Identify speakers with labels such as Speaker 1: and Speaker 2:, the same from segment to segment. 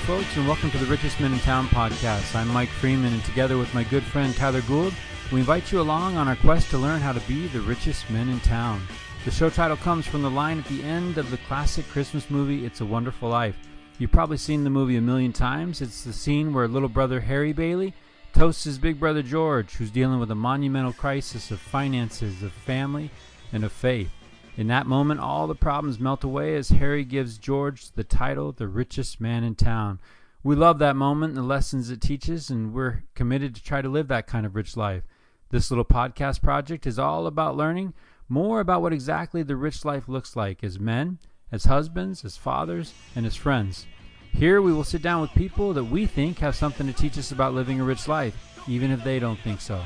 Speaker 1: folks, and welcome to the Richest Men in Town podcast. I'm Mike Freeman, and together with my good friend Tyler Gould, we invite you along on our quest to learn how to be the richest men in town. The show title comes from the line at the end of the classic Christmas movie, It's a Wonderful Life. You've probably seen the movie a million times. It's the scene where little brother Harry Bailey toasts his big brother George, who's dealing with a monumental crisis of finances, of family, and of faith. In that moment, all the problems melt away as Harry gives George the title, the richest man in town. We love that moment and the lessons it teaches, and we're committed to try to live that kind of rich life. This little podcast project is all about learning more about what exactly the rich life looks like as men, as husbands, as fathers, and as friends. Here we will sit down with people that we think have something to teach us about living a rich life, even if they don't think so.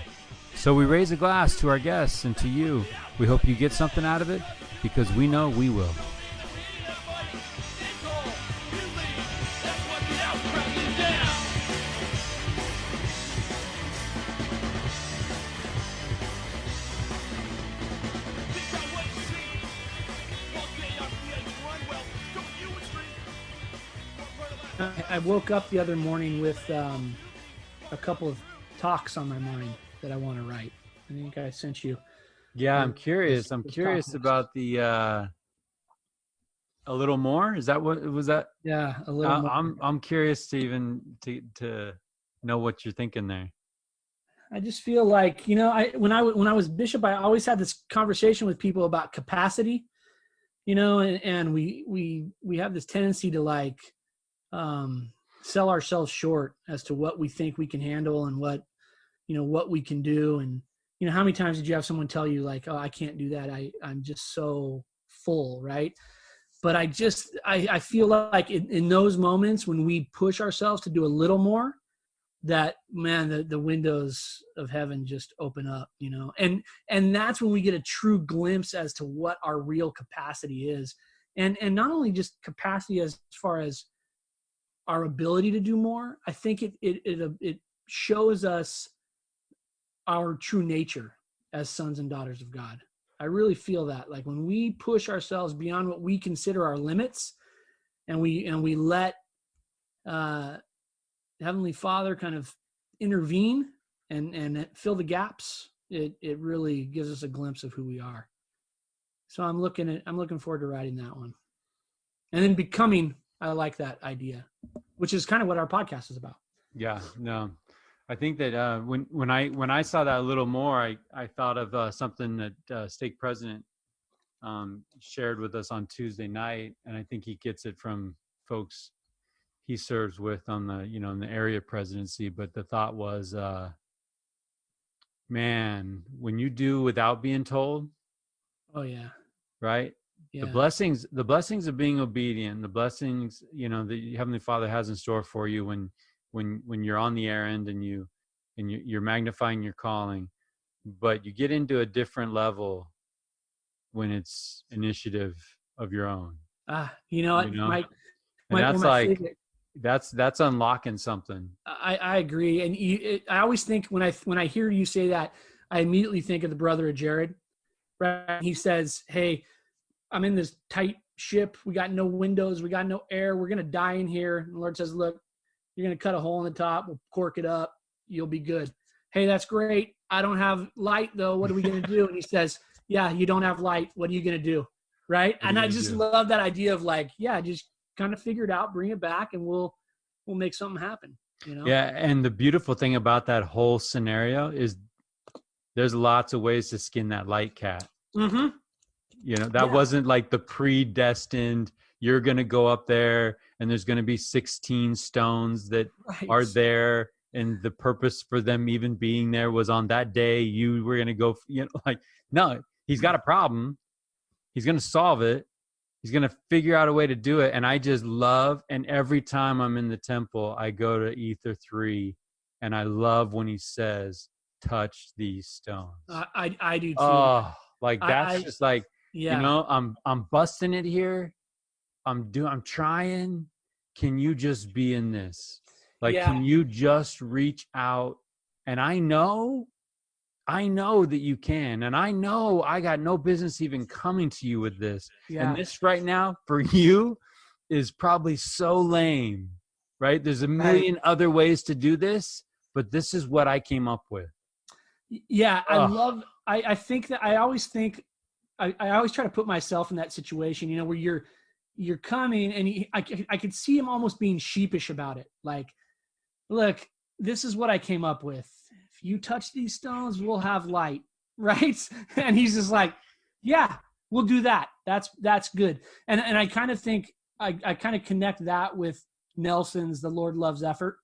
Speaker 1: So we raise a glass to our guests and to you. We hope you get something out of it, because we know we will.
Speaker 2: I woke up the other morning with a couple of talks on my mind that I want to write. I think I sent you.
Speaker 1: Yeah, I'm curious. I'm curious about the a little more. Is that what was that?
Speaker 2: Yeah, a little more.
Speaker 1: I'm curious to even to know what you're thinking there.
Speaker 2: I just feel like, you know, when I was bishop, I always had this conversation with people about capacity, you know, and we have this tendency to like sell ourselves short as to what we think we can handle and what we can do. And you know, how many times did you have someone tell you like, oh, I can't do that. I'm just so full, right? But I feel like in those moments when we push ourselves to do a little more, that, man, the windows of heaven just open up, you know? And that's when we get a true glimpse as to what our real capacity is. And not only just capacity as far as our ability to do more, I think it shows us our true nature as sons and daughters of God. I really feel that, like, when we push ourselves beyond what we consider our limits, and we let Heavenly Father kind of intervene and fill the gaps, it really gives us a glimpse of who we are. So I'm looking forward to writing that one, and then becoming. I like that idea, which is kind of what our podcast is about.
Speaker 1: Yeah, no. I think that when I saw that a little more, I thought of something that stake president shared with us on Tuesday night, and I think he gets it from folks he serves with on the in the area presidency. But the thought was, man, when you do without being told,
Speaker 2: oh yeah,
Speaker 1: right. Yeah. The blessings of being obedient, the blessings the Heavenly Father has in store for you when you're on the errand and you're magnifying your calling, but you get into a different level when it's initiative of your own.
Speaker 2: Mike,
Speaker 1: that's like favorite. That's unlocking something.
Speaker 2: I agree, and I always think when I hear you say that, I immediately think of the brother of Jared. Right? He says, "Hey, I'm in this tight ship. We got no windows. We got no air. We're gonna die in here." And the Lord says, "Look, you're going to cut a hole in the top. We'll cork it up. You'll be good." "Hey, that's great. I don't have light, though. What are we going to do?" And he says, "Yeah, you don't have light. What are you going to do?" Right? And I just love that idea of like, yeah, just kind of figure it out, bring it back, and we'll make something happen. You know?
Speaker 1: Yeah. And the beautiful thing about that whole scenario is there's lots of ways to skin that light cat.
Speaker 2: Mm-hmm.
Speaker 1: That wasn't like the predestined, you're going to go up there and there's going to be 16 stones that are there. And the purpose for them even being there was on that day, you were going to go, no, he's got a problem. He's going to solve it. He's going to figure out a way to do it. And I just love, and every time I'm in the temple, I go to Ether 3 and I love when he says, touch these stones.
Speaker 2: I do too.
Speaker 1: Oh, like that's just like,
Speaker 2: yeah.
Speaker 1: I'm busting it here. I'm trying. Can you just be in this? Like, Can you just reach out? And I know that you can. And I know I got no business even coming to you with this. Yeah. And this right now for you is probably so lame. right? There's a million other ways to do this, but this is what I came up with.
Speaker 2: Yeah. I think that I always try to put myself in that situation, you know, where you're coming and I could see him almost being sheepish about it. Like, look, this is what I came up with. If you touch these stones, we'll have light, right? And he's just like, yeah, we'll do that. That's good. And I kind of think I kind of connect that with Nelson's "The Lord Loves Effort."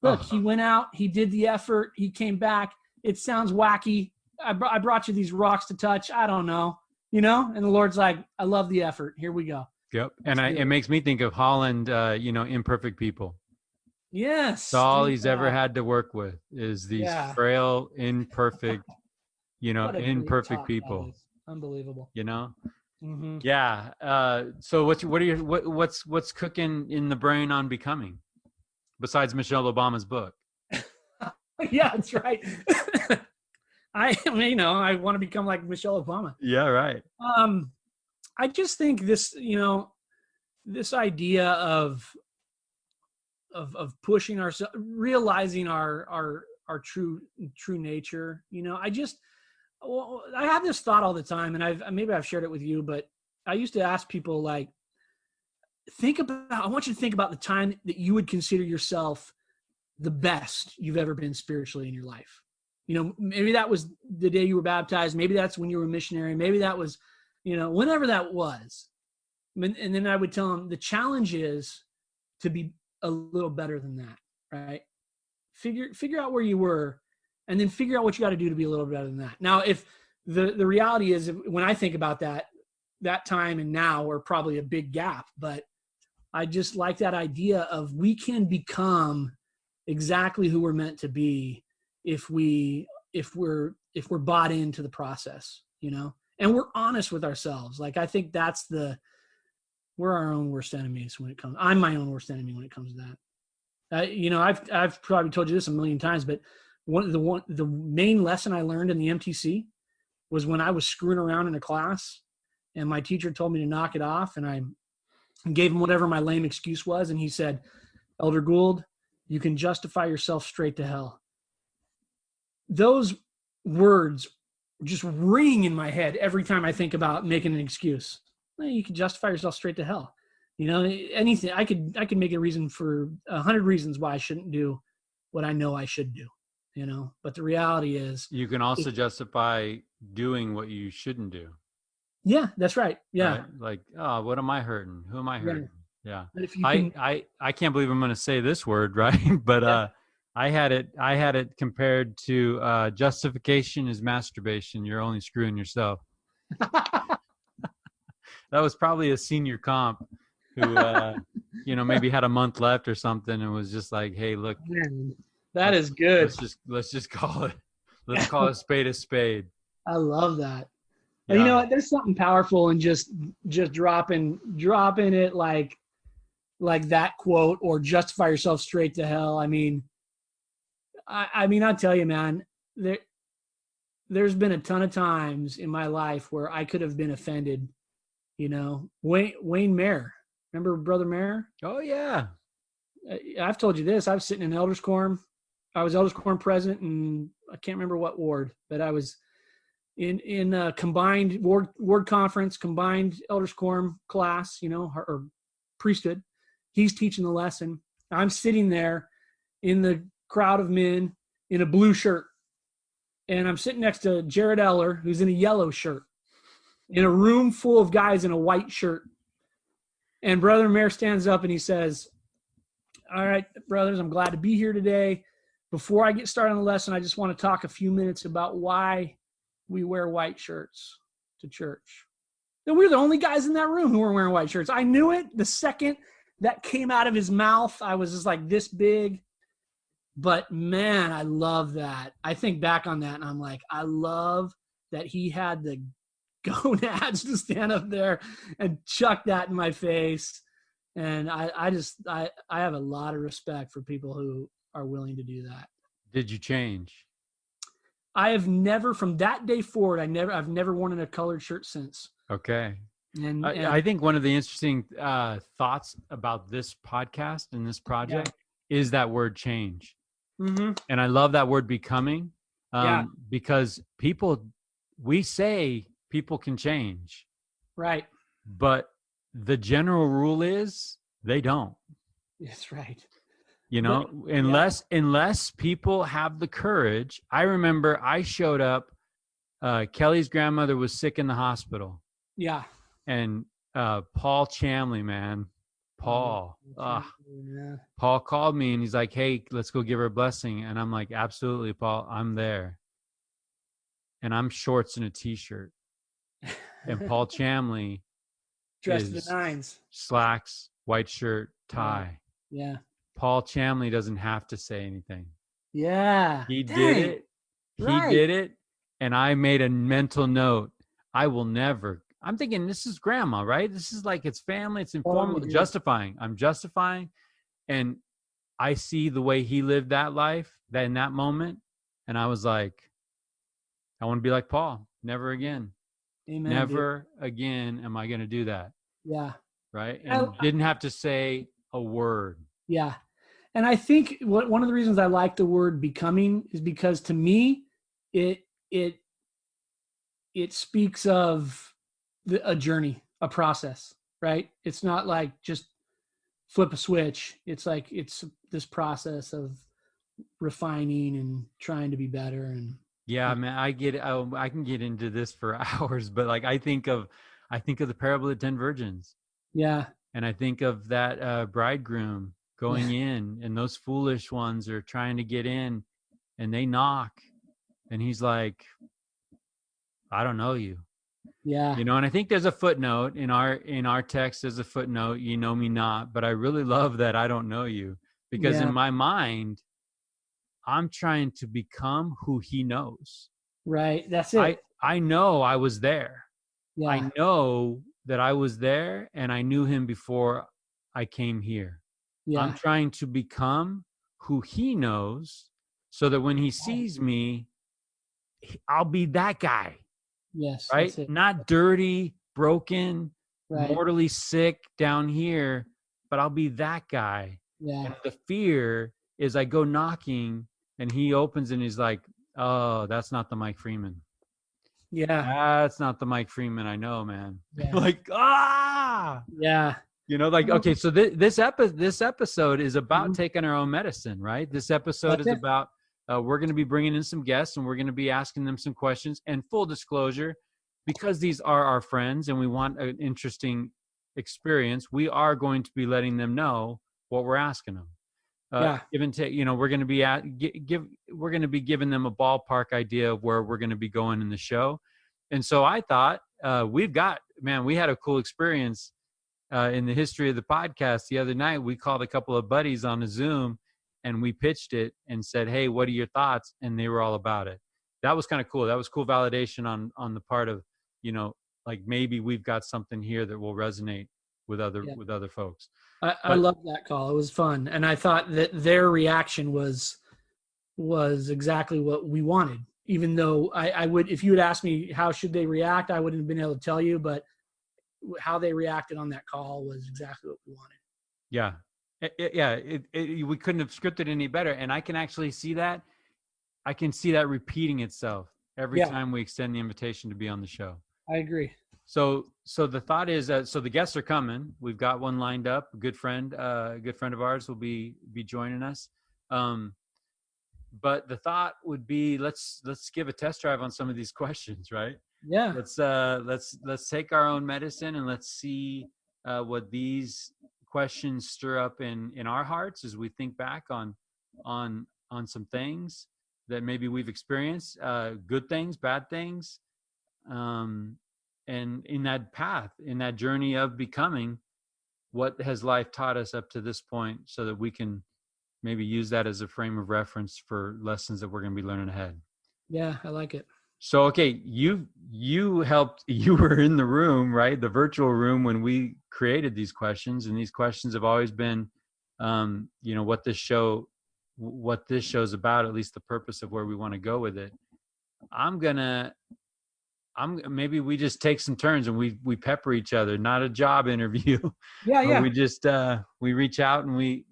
Speaker 2: Look, he went out, he did the effort, he came back. It sounds wacky. I brought you these rocks to touch. I don't know, you know. And the Lord's like, I love the effort. Here we go.
Speaker 1: Yep. And it makes me think of Holland. You know, imperfect people.
Speaker 2: Yes.
Speaker 1: That's all he's ever had to work with is these frail, imperfect, you know, imperfect people.
Speaker 2: Unbelievable.
Speaker 1: You know?
Speaker 2: Mm-hmm.
Speaker 1: Yeah. So what's cooking in the brain on becoming besides Michelle Obama's book?
Speaker 2: Yeah, that's right. I want to become like Michelle Obama.
Speaker 1: Yeah. Right.
Speaker 2: I just think this, you know, this idea of pushing ourselves, realizing our true nature. You know, I have this thought all the time, and maybe I've shared it with you, but I used to ask people, like, I want you to think about the time that you would consider yourself the best you've ever been spiritually in your life. You know, maybe that was the day you were baptized. Maybe that's when you were a missionary. Maybe that was, you know, whenever that was. And then I would tell them the challenge is to be a little better than that, right? Figure out where you were, and then figure out what you got to do to be a little better than that. Now, if the reality is, when I think about that time and now are probably a big gap, but I just like that idea of we can become exactly who we're meant to be if we're bought into the process, you know, and we're honest with ourselves. Like, I think we're our own worst enemies when it comes. I'm my own worst enemy when it comes to that. You know, I've probably told you this a million times, but the main lesson I learned in the MTC was when I was screwing around in a class, and my teacher told me to knock it off, and I gave him whatever my lame excuse was, and he said, "Elder Gould, you can justify yourself straight to hell." Those words just ring in my head every time I think about making an excuse. Well, you can justify yourself straight to hell. You know, anything. I could make a reason for 100 reasons why I shouldn't do what I know I should do, you know, but the reality is
Speaker 1: you can also justify doing what you shouldn't do.
Speaker 2: Yeah, that's right. Yeah.
Speaker 1: Right? Like, oh, what am I hurting? Who am I hurting? Yeah.
Speaker 2: But if you can,
Speaker 1: I can't believe I'm going to say this word, right? But I had it compared to justification is masturbation. You're only screwing yourself. That was probably a senior comp who, you know, maybe had a month left or something, and was just like, "Hey, look,
Speaker 2: man, that is good.
Speaker 1: Let's just call it. Let's call a spade a spade."
Speaker 2: I love that.
Speaker 1: Yeah.
Speaker 2: You know what? There's something powerful in just dropping it like that quote, or justify yourself straight to hell. I mean, I'll tell you, man, there's been a ton of times in my life where I could have been offended. You know, Wayne Mayer, remember Brother Mayer?
Speaker 1: Oh yeah.
Speaker 2: I've told you this. I was sitting in Elders Quorum. I was Elders Quorum president, and I can't remember what ward, but I was in a combined ward conference, combined Elders Quorum class, you know, or priesthood. He's teaching the lesson. I'm sitting there in the crowd of men in a blue shirt, and I'm sitting next to Jared Eller, who's in a yellow shirt, in a room full of guys in a white shirt. And Brother Mayer stands up and he says, "All right, brothers, I'm glad to be here today. Before I get started on the lesson, I just want to talk a few minutes about why we wear white shirts to church." And we're the only guys in that room who were wearing white shirts. I knew it the second that came out of his mouth. I was just like this big. But man, I love that. I think back on that and I'm like, I love that he had the gonads to stand up there and chuck that in my face. And I have a lot of respect for people who are willing to do that.
Speaker 1: Did you change?
Speaker 2: I have never, from that day forward, I've never worn a colored shirt since.
Speaker 1: Okay.
Speaker 2: And
Speaker 1: I think one of the interesting thoughts about this podcast and this project is that word change.
Speaker 2: mm-hmm.
Speaker 1: And I love that word becoming, because we say people can change,
Speaker 2: Right.
Speaker 1: but the general rule is they don't.
Speaker 2: That's right.
Speaker 1: Unless people have the courage. I remember I showed up, Kelly's grandmother was sick in the hospital.
Speaker 2: Yeah.
Speaker 1: And Paul Chamley, man, Paul called me and he's like, hey, let's go give her a blessing. And I'm like, absolutely, Paul, I'm there. And I'm shorts and a t-shirt. And Paul Chamley
Speaker 2: dressed to the nines,
Speaker 1: slacks, white shirt, tie.
Speaker 2: Yeah.
Speaker 1: Paul Chamley doesn't have to say anything.
Speaker 2: Yeah.
Speaker 1: He did it. He did it. And I made a mental note. I will never. I'm thinking this is grandma, right? This is like it's family. It's informal. Justifying. I'm justifying. And I see the way he lived that life that in that moment. And I was like, I want to be like Paul. Never again.
Speaker 2: Amen,
Speaker 1: Never again am I going to do that.
Speaker 2: Yeah.
Speaker 1: Right. And didn't have to say a word.
Speaker 2: Yeah. And I think one of the reasons I like the word becoming is because to me, it speaks of a journey, a process, right? It's not like just flip a switch. It's like it's this process of refining and trying to be better. And
Speaker 1: yeah, man, I can get into this for hours, but like I think of the parable of the 10 virgins.
Speaker 2: Yeah.
Speaker 1: And I think of that bridegroom going in, and those foolish ones are trying to get in, and they knock, and he's like, I don't know you.
Speaker 2: Yeah.
Speaker 1: And I think there's a footnote in our text. There's a footnote, you know me not, but I really love that I don't know you, because in my mind, I'm trying to become who he knows.
Speaker 2: Right. That's it.
Speaker 1: I know I was there.
Speaker 2: Yeah.
Speaker 1: I know that I was there, and I knew him before I came here. Yeah. I'm trying to become who he knows, so that when he sees me, I'll be that guy.
Speaker 2: Yes.
Speaker 1: Right. Not dirty, broken, mortally sick down here, but I'll be that guy.
Speaker 2: Yeah.
Speaker 1: And the fear is I go knocking and he opens and he's like, oh, that's not the Mike Freeman.
Speaker 2: Yeah.
Speaker 1: That's not the Mike Freeman I know, man.
Speaker 2: Yeah.
Speaker 1: Like,
Speaker 2: yeah.
Speaker 1: Like, okay, so this episode is about taking our own medicine, right? This episode is about, we're going to be bringing in some guests and we're going to be asking them some questions. And full disclosure, because these are our friends and we want an interesting experience, we are going to be letting them know what we're asking them. Give and take, we're going to be we're going to be giving them a ballpark idea of where we're going to be going in the show. And so I thought, we had a cool experience in the history of the podcast. The other night, we called a couple of buddies on a Zoom and we pitched it and said, hey, what are your thoughts? And they were all about it. That was kind of cool. That was cool validation on the part of, like maybe we've got something here that will resonate with other folks.
Speaker 2: I love that call. It was fun. And I thought that their reaction was exactly what we wanted. Even though I would, if you had asked me how should they react, I wouldn't have been able to tell you, but how they reacted on that call was exactly what we wanted.
Speaker 1: Yeah. We couldn't have scripted any better. And I can actually see that. I can see that repeating itself every time we extend the invitation to be on the show.
Speaker 2: I agree.
Speaker 1: So the thought is that, so the guests are coming. We've got one lined up. A good friend of ours will be joining us. But the thought would be, let's give a test drive on some of these questions, right?
Speaker 2: Yeah.
Speaker 1: Let's take our own medicine and let's see what these questions stir up in our hearts as we think back on some things that maybe we've experienced, good things, bad things, and in that path, in that journey of becoming, what has life taught us up to this point, so that we can maybe use that as a frame of reference for lessons that we're going to be learning ahead.
Speaker 2: Yeah, I like it. So,
Speaker 1: okay, you were in the room, right? The virtual room when we created these questions, and these questions have always been, what this show's about, at least the purpose of where we want to go with it. I'm gonna maybe we just take some turns and we pepper each other, not a job interview.
Speaker 2: Yeah.
Speaker 1: We just we reach out and we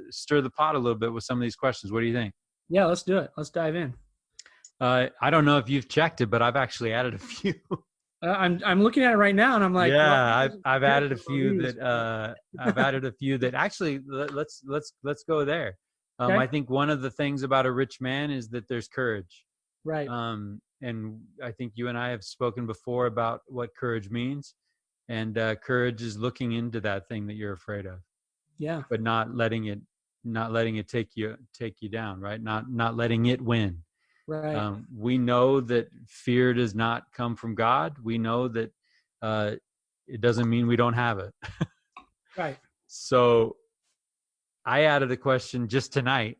Speaker 1: stir the pot a little bit with some of these questions. What do you think?
Speaker 2: Yeah, let's do it. Let's dive in.
Speaker 1: I don't know if you've checked it, but I've actually added a few.
Speaker 2: I'm looking at it right now, and I'm like,
Speaker 1: yeah, well, I've added a few that actually let's go there.
Speaker 2: Okay.
Speaker 1: I think one of the things about a rich man is that there's courage.
Speaker 2: Right.
Speaker 1: And I think you and I have spoken before about what courage means, and courage is looking into that thing that you're afraid of.
Speaker 2: Yeah.
Speaker 1: But not letting it take you down, right? Not letting it win.
Speaker 2: Right.
Speaker 1: We know that fear does not come from God. We know that it doesn't mean we don't have it.
Speaker 2: Right.
Speaker 1: So I added a question just tonight,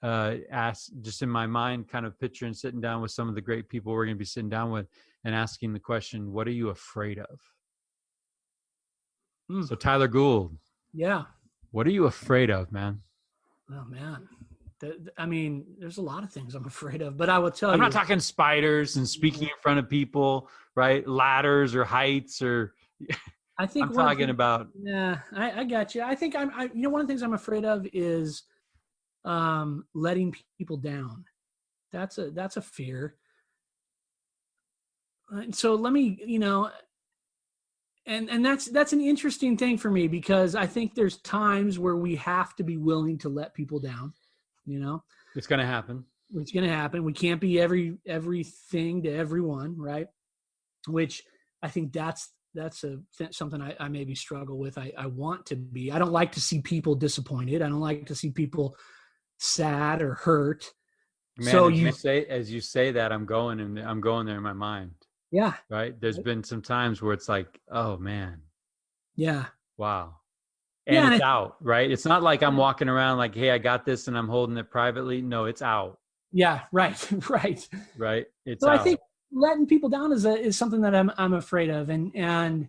Speaker 1: asked just in my mind, kind of picturing sitting down with some of the great people we're going to be sitting down with and asking the question, what are you afraid of? So Tyler Gould.
Speaker 2: Yeah.
Speaker 1: What are you afraid of, man?
Speaker 2: Oh, man. I mean, there's a lot of things I'm afraid of, but I will tell you.
Speaker 1: I'm not talking spiders and speaking in front of people, right? Ladders or heights or.
Speaker 2: I think
Speaker 1: I'm talking about.
Speaker 2: Yeah, I got you. I think one of the things I'm afraid of is letting people down. That's a fear. So let me, and that's an interesting thing for me, because I think there's times where we have to be willing to let people down.
Speaker 1: It's going to happen.
Speaker 2: It's going to happen. We can't be everything to everyone, right? Which I think that's something I maybe struggle with. I want to be. I don't like to see people disappointed. I don't like to see people sad or hurt.
Speaker 1: Man,
Speaker 2: so
Speaker 1: as you say that, I'm going there in my mind.
Speaker 2: Yeah.
Speaker 1: Right. There's been some times where it's like, oh man.
Speaker 2: Yeah.
Speaker 1: Wow. And it's out, right? It's not like I'm walking around like, hey, I got this and I'm holding it privately. No, it's out.
Speaker 2: Yeah. Right. Right.
Speaker 1: Right. It's
Speaker 2: so
Speaker 1: out.
Speaker 2: I think letting people down is something that I'm afraid of. And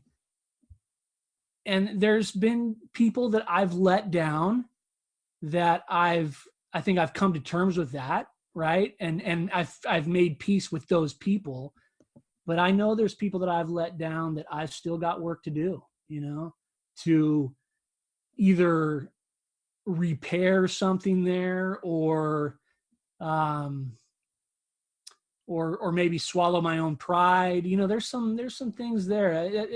Speaker 2: there's been people that I've let down that I think I've come to terms with that. Right. And I've made peace with those people, but I know there's people that I've let down that I've still got work to do, to either repair something there or maybe swallow my own pride. There's some things there.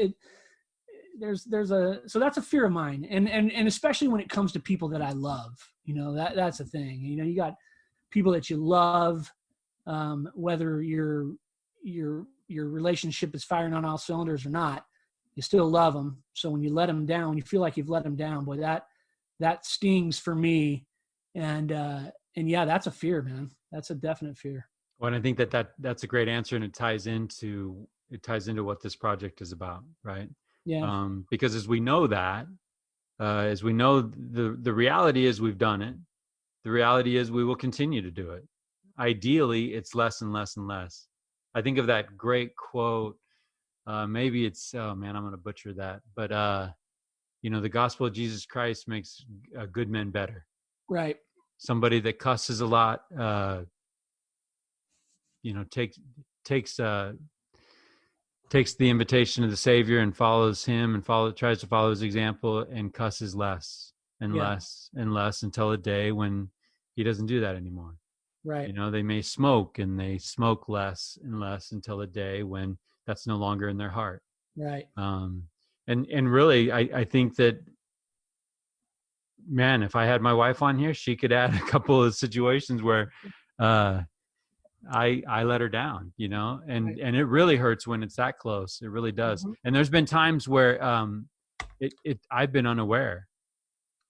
Speaker 2: So that's a fear of mine. And especially when it comes to people that I love, that's a thing. You got people that you love, whether your relationship is firing on all cylinders or not, you still love them. So when you let them down, when you feel like you've let them down, boy, that stings for me. And yeah, that's a fear, man. That's a definite fear.
Speaker 1: Well, and I think that's a great answer, and it ties into what this project is about, right?
Speaker 2: Yeah.
Speaker 1: Because as we know the reality is we've done it. The reality is we will continue to do it. Ideally, it's less and less and less. I think of that great quote. Maybe it's, oh man, I'm going to butcher that. But, the gospel of Jesus Christ makes good men better.
Speaker 2: Right.
Speaker 1: Somebody that cusses a lot, takes the invitation of the Savior and follows him and tries to follow his example and cusses less and less and less until a day when he doesn't do that anymore.
Speaker 2: Right.
Speaker 1: They may smoke and they smoke less and less until a day when that's no longer in their heart.
Speaker 2: Right.
Speaker 1: And really, I think that, man, if I had my wife on here, she could add a couple of situations where I let her down, and right. And it really hurts when it's that close. It really does. Mm-hmm. And there's been times where I've been unaware.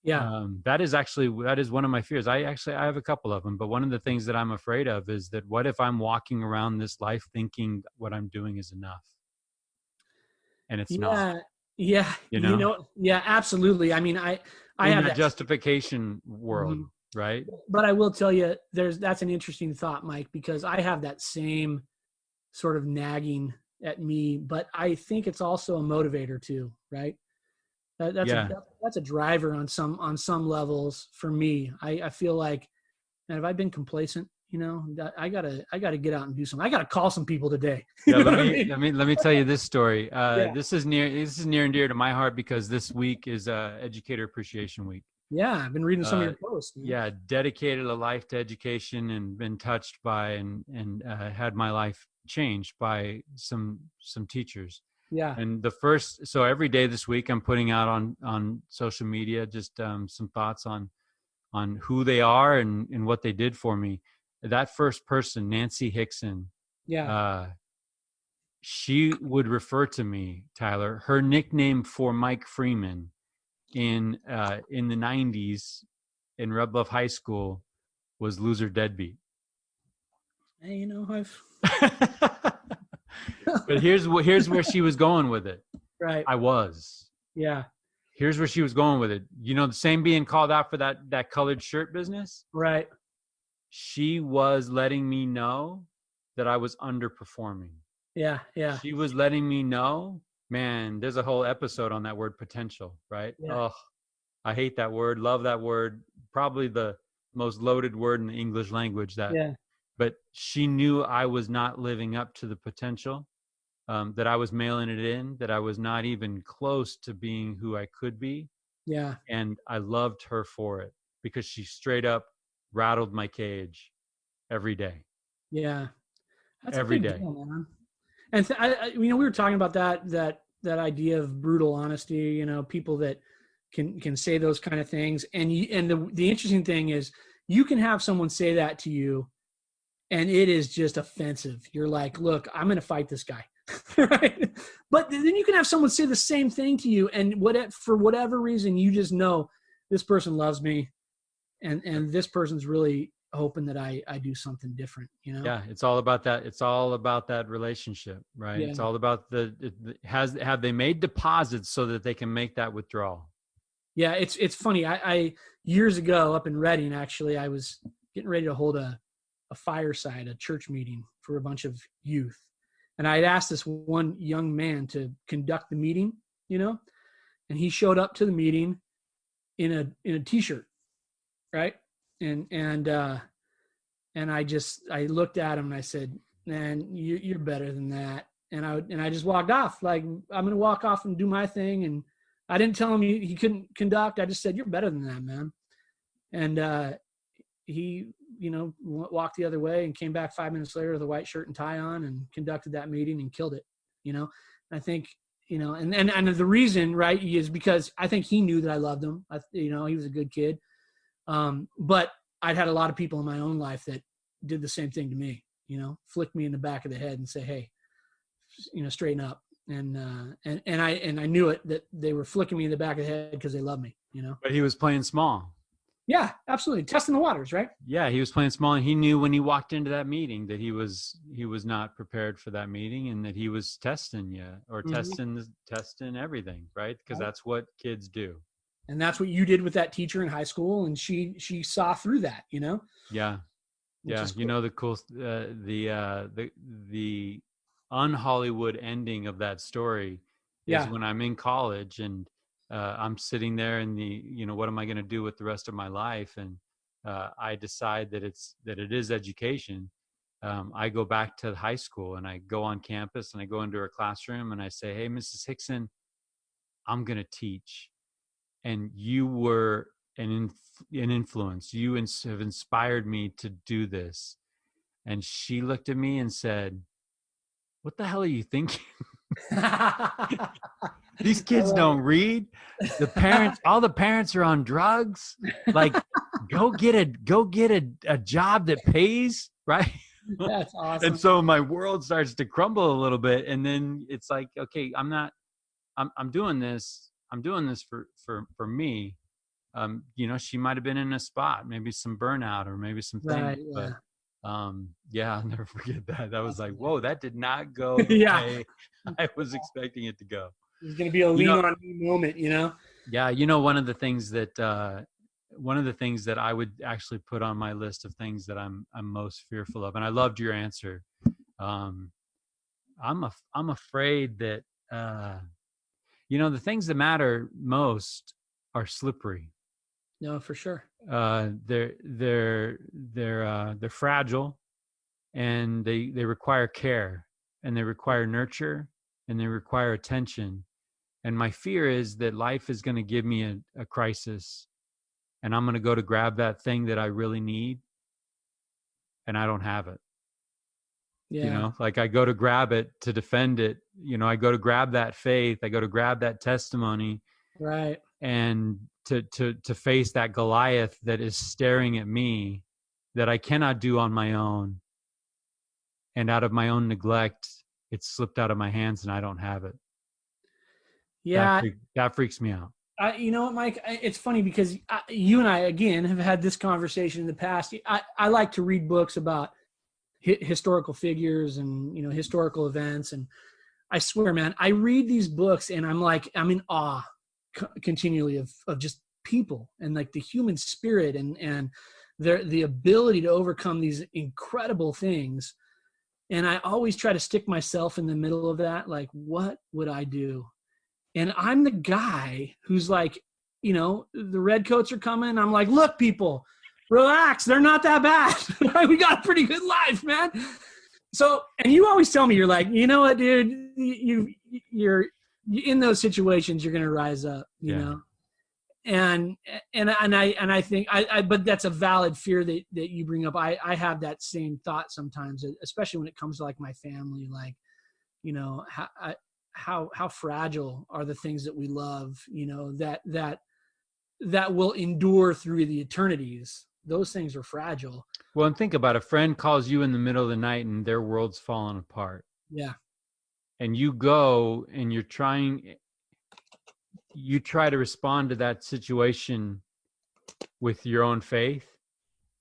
Speaker 2: Yeah.
Speaker 1: That is one of my fears. I have a couple of them, but one of the things that I'm afraid of is that what if I'm walking around this life thinking what I'm doing is enough? And it's not.
Speaker 2: Yeah. Yeah, absolutely. I mean, I have that
Speaker 1: justification world, mm-hmm. right?
Speaker 2: But I will tell you, that's an interesting thought, Mike, because I have that same sort of nagging at me, but I think it's also a motivator too, right? That's a driver on some levels for me. I feel like, man, have I been complacent? you know, I gotta get out and do something. I gotta call some people today.
Speaker 1: Yeah, let me tell you this story.
Speaker 2: Yeah.
Speaker 1: This is near and dear to my heart because this week is Educator Appreciation Week.
Speaker 2: Yeah, I've been reading some of your posts. Man.
Speaker 1: Yeah, dedicated a life to education and been touched by and had my life changed by some teachers.
Speaker 2: Yeah.
Speaker 1: And so every day this week I'm putting out on social media just some thoughts on who they are and what they did for me. That first person, Nancy Hickson,
Speaker 2: Yeah.
Speaker 1: she would refer to me, Tyler. Her nickname for Mike Freeman in the 90s in Red Bluff High School was Loser Deadbeat.
Speaker 2: Hey, you know,
Speaker 1: But here's where she was going with it.
Speaker 2: Right.
Speaker 1: Yeah. Here's where she was going with it. You know, the same being called out for that colored shirt business.
Speaker 2: Right.
Speaker 1: She was letting me know that I was underperforming.
Speaker 2: Yeah. Yeah.
Speaker 1: She was letting me know, man, there's a whole episode on that word potential, right?
Speaker 2: Yeah.
Speaker 1: Oh, I hate that word. Love that word. Probably the most loaded word in the English language. But she knew I was not living up to the potential, that I was mailing it in, that I was not even close to being who I could be.
Speaker 2: Yeah.
Speaker 1: And I loved her for it because she straight up rattled my cage every day.
Speaker 2: Yeah. That's
Speaker 1: every
Speaker 2: a big
Speaker 1: day.
Speaker 2: deal, man. And you know, we were talking about that idea of brutal honesty, you know, people that can say those kind of things. And the interesting thing is you can have someone say that to you and it is just offensive. You're like, look, I'm going to fight this guy. Right. But then you can have someone say the same thing to you. And for whatever reason, you just know this person loves me and this person's really hoping that I do something different, you know?
Speaker 1: Yeah. It's all about that. It's all about that relationship, right?
Speaker 2: Yeah.
Speaker 1: It's all about have they made deposits so that they can make that withdrawal?
Speaker 2: Yeah. It's funny. I years ago up in Reading, actually, I was getting ready to hold a fireside, a church meeting for a bunch of youth. And I had asked this one young man to conduct the meeting, you know, and he showed up to the meeting in a t-shirt. Right. And I looked at him and I said, man, you're better than that. And I just walked off. Like, I'm going to walk off and do my thing. And I didn't tell him he couldn't conduct. I just said, you're better than that, man. And he, you know, walked the other way and came back 5 minutes later with a white shirt and tie on and conducted that meeting and killed it, you know? And I think, you know, and the reason, right, is because I think he knew that I loved him. You know, he was a good kid. But I'd had a lot of people in my own life that did the same thing to me, you know, flick me in the back of the head and say, hey, you know, straighten up. And I knew it, that they were flicking me in the back of the head because they love me, you know?
Speaker 1: But he was playing small.
Speaker 2: Yeah, absolutely. Testing the waters, right?
Speaker 1: Yeah, he was playing small, and he knew when he walked into that meeting that he was not prepared for that meeting, and that he was testing you or testing everything, right? Because that's what kids do.
Speaker 2: And that's what you did with that teacher in high school, and she saw through that, you know?
Speaker 1: Yeah, yeah.
Speaker 2: Cool.
Speaker 1: You know, the un-Hollywood ending of that story is when I'm in college and I'm sitting there in what am I going to do with the rest of my life? And I decide that it is education. I go back to high school and I go on campus and I go into her classroom and I say, hey, Mrs. Hickson, I'm going to teach. And you were an influence. You have inspired me to do this. And she looked at me and said, what the hell are you thinking? These kids don't read. All the parents are on drugs. Like, go get a job that pays, right?
Speaker 2: That's awesome.
Speaker 1: And so my world starts to crumble a little bit. And then it's like, okay, I'm doing this. I'm doing this for me. You know, she might've been in a spot, maybe some burnout or maybe some things,
Speaker 2: right, yeah.
Speaker 1: but I'll never forget that. That was like, whoa, that did not go the way I was expecting it to go.
Speaker 2: It's going to be a lean on me moment, you know?
Speaker 1: Yeah. You know, one of the things that I would actually put on my list of things that I'm most fearful of, and I loved your answer. I'm afraid that, you know, the things that matter most are slippery.
Speaker 2: No, for sure.
Speaker 1: They're fragile, and they require care, and they require nurture, and they require attention. And my fear is that life is going to give me a crisis, and I'm going to go to grab that thing that I really need, and I don't have it.
Speaker 2: Yeah.
Speaker 1: Like I go to grab it to defend it. I go to grab that faith. I go to grab that testimony,
Speaker 2: Right.
Speaker 1: and to face that Goliath that is staring at me, that I cannot do on my own. And out of my own neglect, it's slipped out of my hands, and I don't have it.
Speaker 2: Yeah.
Speaker 1: That freaks me out.
Speaker 2: You know what, Mike? It's funny because you and I, again, have had this conversation in the past. I like to read books about historical figures and, historical events. And I swear, man, I read these books and I'm in awe continually of just people and like the human spirit and the ability to overcome these incredible things. And I always try to stick myself in the middle of that. Like, what would I do? And I'm the guy who's like, the redcoats are coming. I'm like, look, people, relax. They're not that bad. We got a pretty good life, man. So, and you always tell me, you're like, you know what, dude, you're in those situations, you're going to rise up, you know? And I think but that's a valid fear that you bring up. I have that same thought sometimes, especially when it comes to like my family, like, how fragile are the things that we love, that will endure through the eternities. Those things are fragile.
Speaker 1: Well, and think about it. A friend calls you in the middle of the night and their world's falling apart.
Speaker 2: Yeah.
Speaker 1: And you go and you try to respond to that situation with your own faith.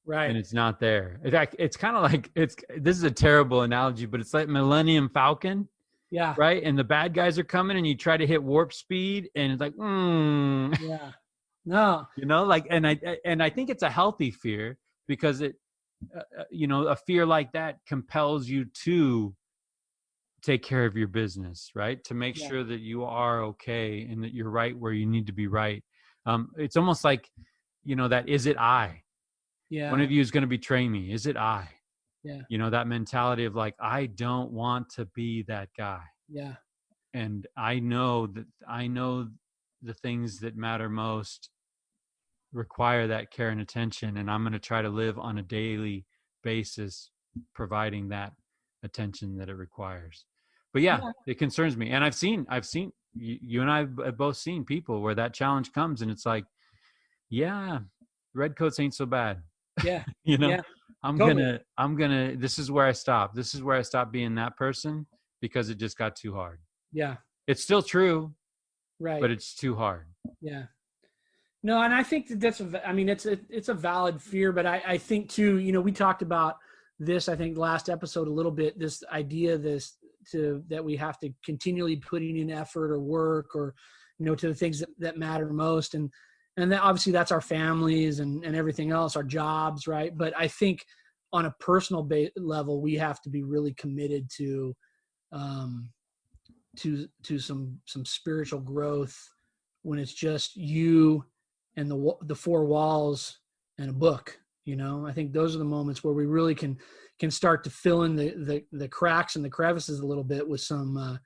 Speaker 2: Right.
Speaker 1: And it's not there. In fact, it's kind of like, this is a terrible analogy, but it's like Millennium Falcon.
Speaker 2: Yeah.
Speaker 1: Right. And the bad guys are coming and you try to hit warp speed and it's like,
Speaker 2: Yeah. No.
Speaker 1: and I think it's a healthy fear because it, a fear like that compels you to take care of your business, right? To make sure that you are okay and that you're right where you need to be right. It's almost like, that, is it I?
Speaker 2: Yeah.
Speaker 1: One of you is going to betray me. Is it I?
Speaker 2: Yeah.
Speaker 1: That mentality of like, I don't want to be that guy.
Speaker 2: Yeah.
Speaker 1: And I know the things that matter most require that care and attention. And I'm going to try to live on a daily basis, providing that attention that it requires. But it concerns me. And I've seen you and I have both seen people where that challenge comes and it's like, redcoats ain't so bad.
Speaker 2: Yeah.
Speaker 1: I'm gonna, this is where I stop. This is where I stop being that person because it just got too hard.
Speaker 2: Yeah.
Speaker 1: It's still true.
Speaker 2: Right.
Speaker 1: But it's too hard.
Speaker 2: Yeah. No, and I think that's it's a valid fear, but I think too, we talked about this, I think last episode a little bit, this idea, that we have to continually putting in effort or work or, to the things that matter most. And that obviously that's our families and everything else, our jobs. Right. But I think on a personal level, we have to be really committed to some spiritual growth when it's just you and the four walls and a book. I think those are the moments where we really can start to fill in the cracks and the crevices a little bit with some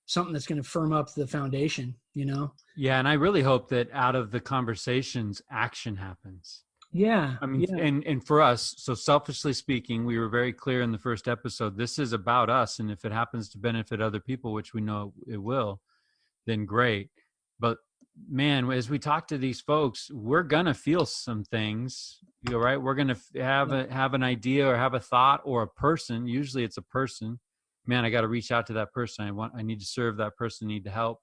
Speaker 2: something that's going to firm up the foundation.
Speaker 1: Yeah, and I really hope that out of the conversations, action happens.
Speaker 2: Yeah.
Speaker 1: I mean, and for us, so selfishly speaking, we were very clear in the first episode, this is about us. And if it happens to benefit other people, which we know it will, then great. But man, as we talk to these folks, we're going to feel some things, right? We're going to have an idea or have a thought or a person. Usually it's a person. Man, I got to reach out to that person. I need to serve that person, need to help.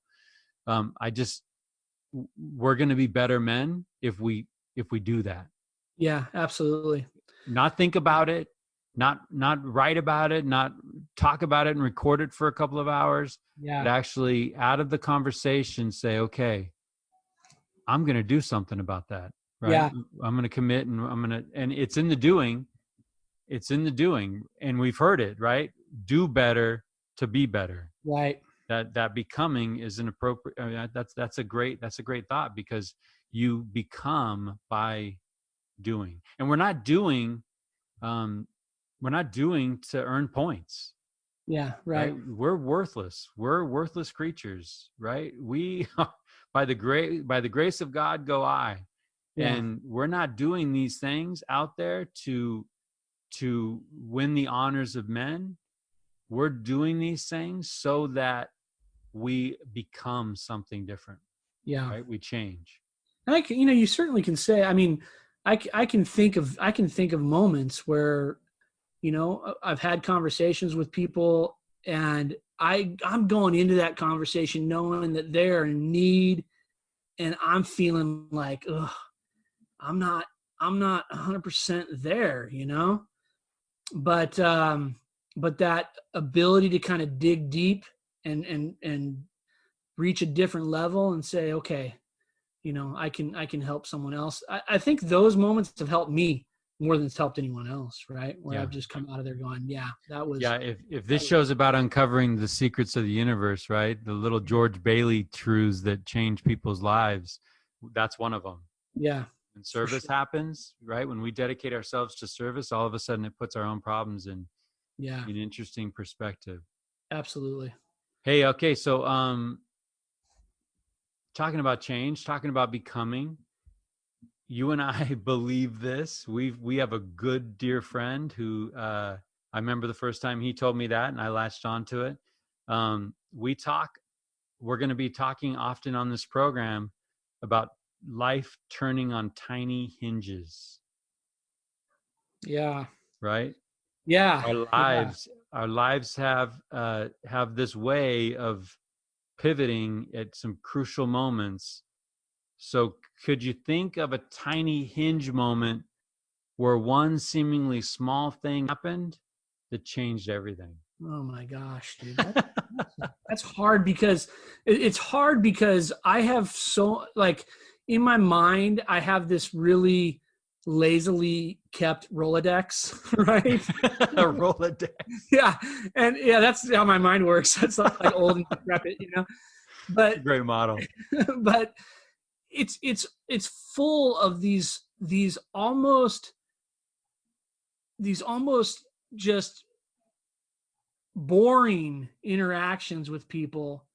Speaker 1: We're going to be better men if we do that.
Speaker 2: Yeah, absolutely.
Speaker 1: Not think about it, not write about it, not talk about it and record it for a couple of hours.
Speaker 2: Yeah.
Speaker 1: But actually out of the conversation say, okay, I'm going to do something about that. Right.
Speaker 2: Yeah.
Speaker 1: I'm going to commit and it's in the doing. It's in the doing. And we've heard it, right? Do better to be better.
Speaker 2: Right.
Speaker 1: That becoming is an appropriate, that's a great thought because You become by doing. And we're not doing to earn points.
Speaker 2: Yeah. Right.
Speaker 1: We're worthless. We're worthless creatures, right? We by the grace of God go I.
Speaker 2: Yeah.
Speaker 1: And we're not doing these things out there to win the honors of men. We're doing these things so that we become something different.
Speaker 2: Yeah.
Speaker 1: Right? We change.
Speaker 2: And you certainly can say, I mean, I can think of moments where, I've had conversations with people, and I'm going into that conversation knowing that they're in need, and I'm feeling like, ugh, I'm not 100% there, but that ability to kind of dig deep and reach a different level and say, okay, I can help someone else. I think those moments have helped me more than it's helped anyone else, right? Where I've just come out of there going, yeah, that was.
Speaker 1: Yeah, if this show's about uncovering the secrets of the universe, right? The little George Bailey truths that change people's lives, that's one of them.
Speaker 2: Yeah.
Speaker 1: When service happens, right? When we dedicate ourselves to service, all of a sudden it puts our own problems in an interesting perspective.
Speaker 2: Absolutely.
Speaker 1: Hey, okay, so talking about change, talking about becoming, you and I believe this. We have a good dear friend who I remember the first time he told me that, and I latched onto it. We're going to be talking often on this program about life turning on tiny hinges.
Speaker 2: Yeah.
Speaker 1: Right?
Speaker 2: Yeah.
Speaker 1: Our lives have this way of pivoting at some crucial moments. So could you think of a tiny hinge moment where one seemingly small thing happened that changed everything?
Speaker 2: Oh my gosh, dude. That's hard because it's hard because I have in my mind, I have this really lazily kept Rolodex, right?
Speaker 1: A Rolodex.
Speaker 2: Yeah. And yeah, that's how my mind works. That's like old and decrepit, but
Speaker 1: great model.
Speaker 2: But it's full of these almost just boring interactions with people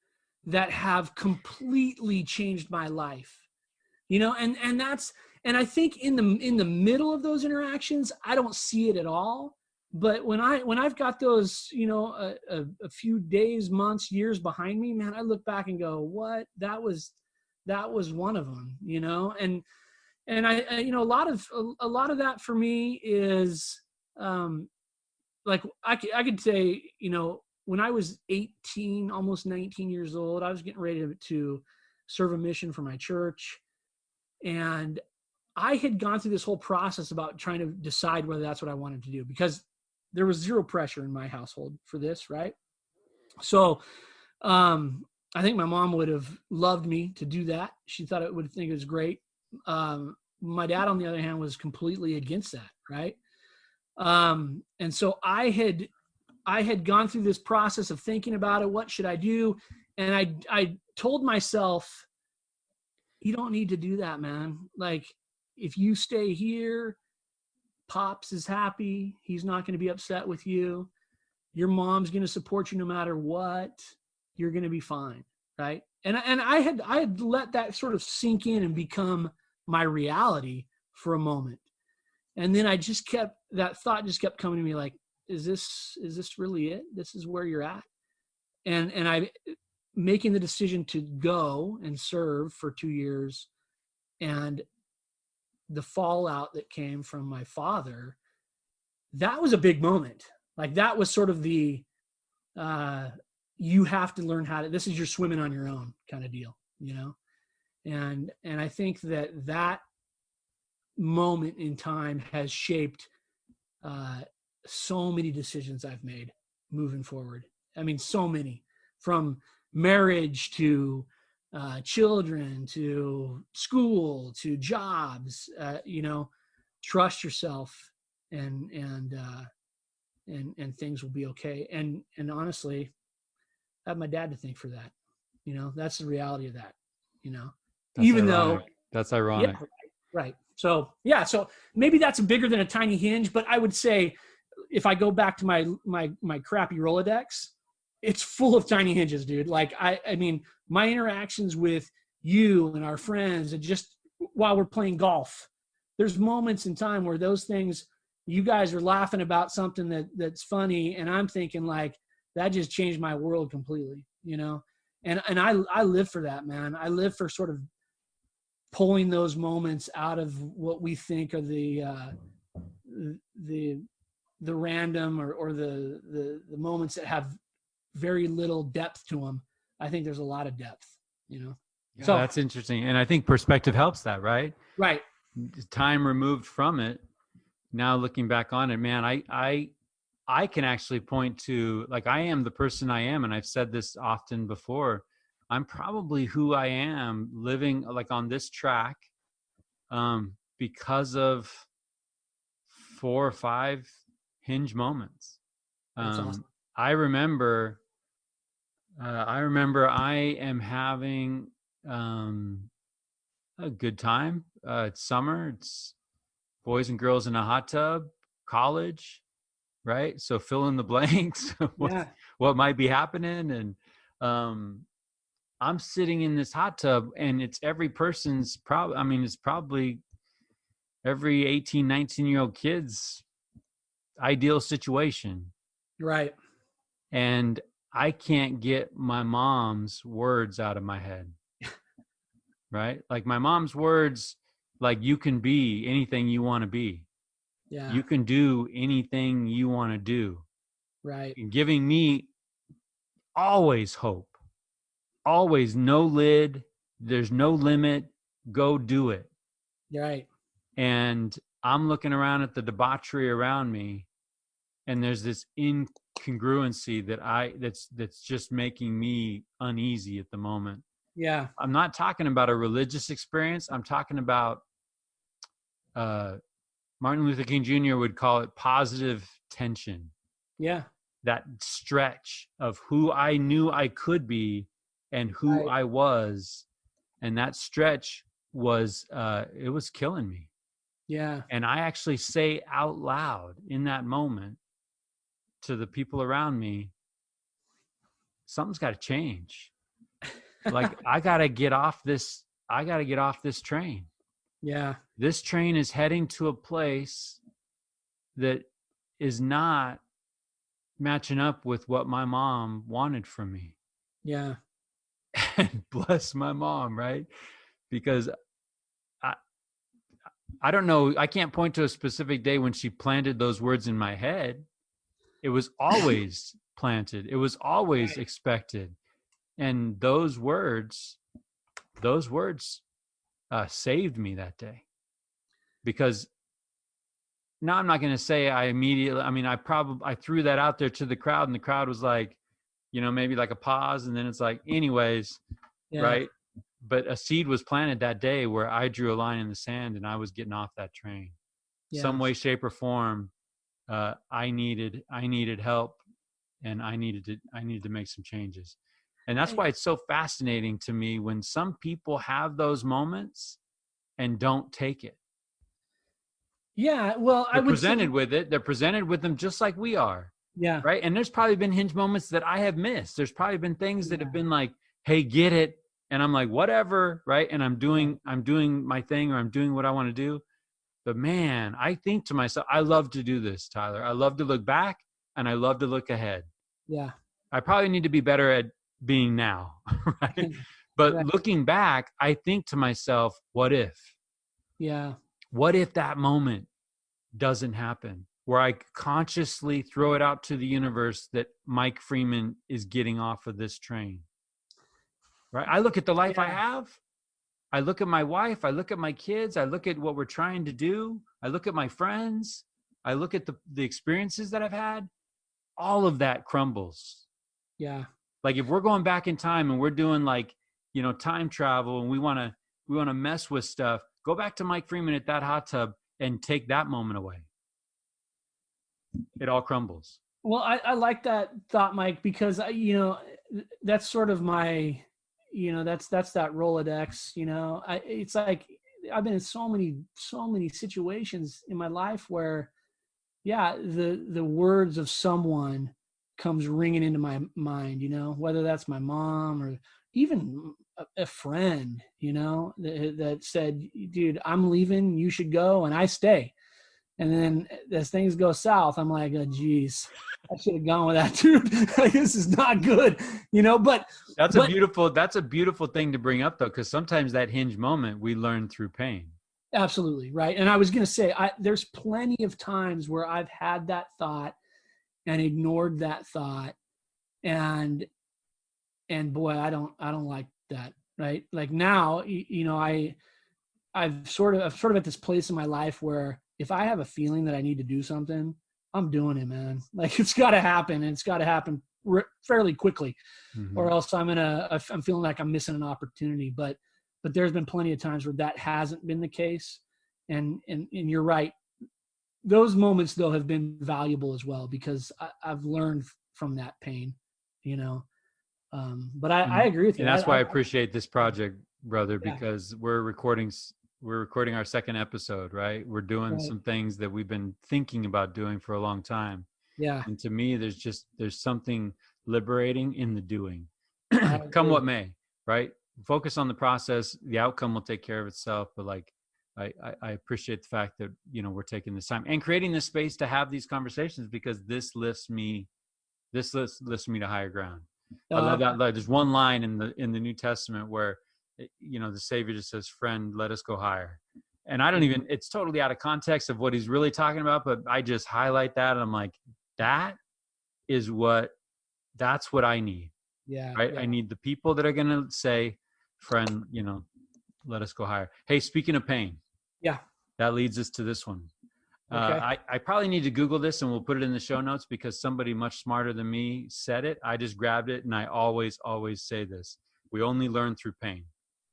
Speaker 2: that have completely changed my life, and I think in the middle of those interactions, I don't see it at all. But when I've got those, a few days, months, years behind me, man, I look back and go, what? That was one of them, and I a lot of that for me is, like I could say, when I was 18, almost 19 years old, I was getting ready to serve a mission for my church. And I had gone through this whole process about trying to decide whether that's what I wanted to do, because there was zero pressure in my household for this. Right. So, I think my mom would have loved me to do that. She thought it would think it was great. My dad, on the other hand, was completely against that. Right. And so I had gone through this process of thinking about it. What should I do? And I told myself, you don't need to do that, man. Like, if you stay here, Pops is happy. He's not going to be upset with you. Your mom's going to support you no matter what. You're going to be fine. Right. And I had let that sort of sink in and become my reality for a moment. And then that thought just kept coming to me, like, is this really it? This is where you're at? And I making the decision to go and serve for 2 years, and the fallout that came from my father, that was a big moment. Like, that was sort of the, you have to learn this is your swimming on your own kind of deal, and I think that moment in time has shaped so many decisions I've made moving forward. I mean, so many, from marriage to children to school to jobs. Trust yourself, and things will be okay. And honestly, I have my dad to thank for that. That's the reality of that.
Speaker 1: That's
Speaker 2: Even
Speaker 1: ironic.
Speaker 2: though
Speaker 1: That's
Speaker 2: Yeah,
Speaker 1: ironic.
Speaker 2: right. So yeah, so maybe that's bigger than a tiny hinge, but I would say if I go back to my crappy Rolodex, it's full of tiny hinges, dude. Like I mean, my interactions with you and our friends, and just while we're playing golf, there's moments in time where those things, you guys are laughing about something that's funny, and I'm thinking like that just changed my world completely, you know. And I live for that, man. I live for sort of pulling those moments out of what we think are the random or the moments that have very little depth to them. I think there's a lot of depth, you know.
Speaker 1: Yeah,
Speaker 2: So
Speaker 1: that's interesting. And I think perspective helps that, right?
Speaker 2: right,
Speaker 1: Time removed from it. Now looking back on it, man, I can actually point to, like, I am the person I am. And I've said this often before. I'm probably who I am living like on this track because of 4 or 5 hinge moments.
Speaker 2: that's awesome.
Speaker 1: I remember I am having a good time. It's summer. It's boys and girls in a hot tub, college, right? So fill in the blanks.
Speaker 2: Yeah,
Speaker 1: what might be happening, and I'm sitting in this hot tub, and it's every person's probably. I mean, it's probably every 18, 19-year-old kid's ideal situation,
Speaker 2: right.
Speaker 1: and I can't get my mom's words out of my head. Right? Like my mom's words, like, you can be anything you want to be.
Speaker 2: Yeah,
Speaker 1: You can do anything you want to do.
Speaker 2: right,
Speaker 1: And giving me always hope, always no lid. There's no limit. Go do it.
Speaker 2: right.
Speaker 1: And I'm looking around at the debauchery around me, and there's this incongruency that's just making me uneasy at the moment.
Speaker 2: Yeah,
Speaker 1: I'm not talking about a religious experience. I'm talking about Martin Luther King Jr. would call it positive tension.
Speaker 2: yeah,
Speaker 1: That stretch of who I knew I could be and who
Speaker 2: right.
Speaker 1: I was, and that stretch was it was killing me.
Speaker 2: Yeah,
Speaker 1: And I actually say out loud in that moment to the people around me, something's got to change. Like I got to get off this. I got to get off this train.
Speaker 2: yeah,
Speaker 1: This train is heading to a place that is not matching up with what my mom wanted from me.
Speaker 2: yeah,
Speaker 1: And bless my mom, right? Because I I don't know, I can't point to a specific day when she planted those words in my head. It was always planted. It was always expected. And those words saved me that day. Because now I'm not going to say I immediately, I mean, I threw that out there to the crowd, and the crowd was like, maybe like a pause. And then it's like, anyways,
Speaker 2: yeah.
Speaker 1: right. But a seed was planted that day where I drew a line in the sand, and I was getting off that train.
Speaker 2: Yeah.
Speaker 1: Some way, shape, or form. I needed help, and I needed to make some changes. And that's why it's so fascinating to me when some people have those moments and don't take it.
Speaker 2: Yeah, well, I
Speaker 1: They're
Speaker 2: would
Speaker 1: presented
Speaker 2: say,
Speaker 1: with it. They're presented with them just like we are.
Speaker 2: yeah,
Speaker 1: Right. And there's probably been hinge moments that I have missed. There's probably been things that
Speaker 2: yeah,
Speaker 1: have been like, hey, get it. And I'm like, whatever. Right. And I'm doing my thing, or I'm doing what I want to do. But man, I think to myself, I love to do this, Tyler. I love to look back, and I love to look ahead.
Speaker 2: yeah,
Speaker 1: I probably need to be better at being now. Right. But
Speaker 2: right.
Speaker 1: looking back, I think to myself, what if?
Speaker 2: Yeah,
Speaker 1: What if that moment doesn't happen, where I consciously throw it out to the universe that Mike Freeman is getting off of this train? Right? I look at the life I have. I look at my wife. I look at my kids. I look at what we're trying to do. I look at my friends. I look at the experiences that I've had. All of that crumbles.
Speaker 2: yeah.
Speaker 1: Like if we're going back in time and we're doing like, time travel, and we want to mess with stuff, go back to Mike Freeman at that hot tub and take that moment away. It all crumbles.
Speaker 2: Well, I like that thought, Mike, because that's sort of my, that's that Rolodex. It's like I've been in so many situations in my life where, yeah, the words of someone comes ringing into my mind, whether that's my mom or even a friend, that said, dude, I'm leaving, you should go, and I stay. And then as things go south, I'm like, oh, geez, I should have gone with that dude. Like, this is not good, but
Speaker 1: that's a beautiful thing to bring up though. Cause sometimes that hinge moment we learn through pain.
Speaker 2: Absolutely. Right. And I was going to say, there's plenty of times where I've had that thought and ignored that thought. And boy, I don't like that. Right. Like now, I'm sort of at this place in my life where if I have a feeling that I need to do something, I'm doing it, man. Like, it's got to happen, and it's got to happen fairly quickly, or else I'm feeling like I'm missing an opportunity. But there's been plenty of times where that hasn't been the case. And you're right. Those moments though have been valuable as well, because I've learned from that pain, but I agree with you.
Speaker 1: And that's why I appreciate this project, brother,
Speaker 2: Yeah.
Speaker 1: because we're recording our second episode, right? We're doing some things that we've been thinking about doing for a long time.
Speaker 2: Yeah.
Speaker 1: And to me, there's something liberating in the doing. Come what may, right? Focus on the process. The outcome will take care of itself. But like, I appreciate the fact that, we're taking this time and creating this space to have these conversations, because this lifts me to higher ground. I love that. There's one line in the New Testament where, the Savior just says, "Friend, let us go higher." And I don't even, it's totally out of context of what he's really talking about, but I just highlight that. And I'm like, that's what I need.
Speaker 2: Yeah.
Speaker 1: Right. Yeah. I need the people that are going to say, "Friend, let us go higher." Hey, speaking of pain.
Speaker 2: Yeah.
Speaker 1: That leads us to this one.
Speaker 2: Okay.
Speaker 1: I probably need to Google this, and we'll put it in the show notes, because somebody much smarter than me said it. I just grabbed it, and I always say this: we only learn through pain.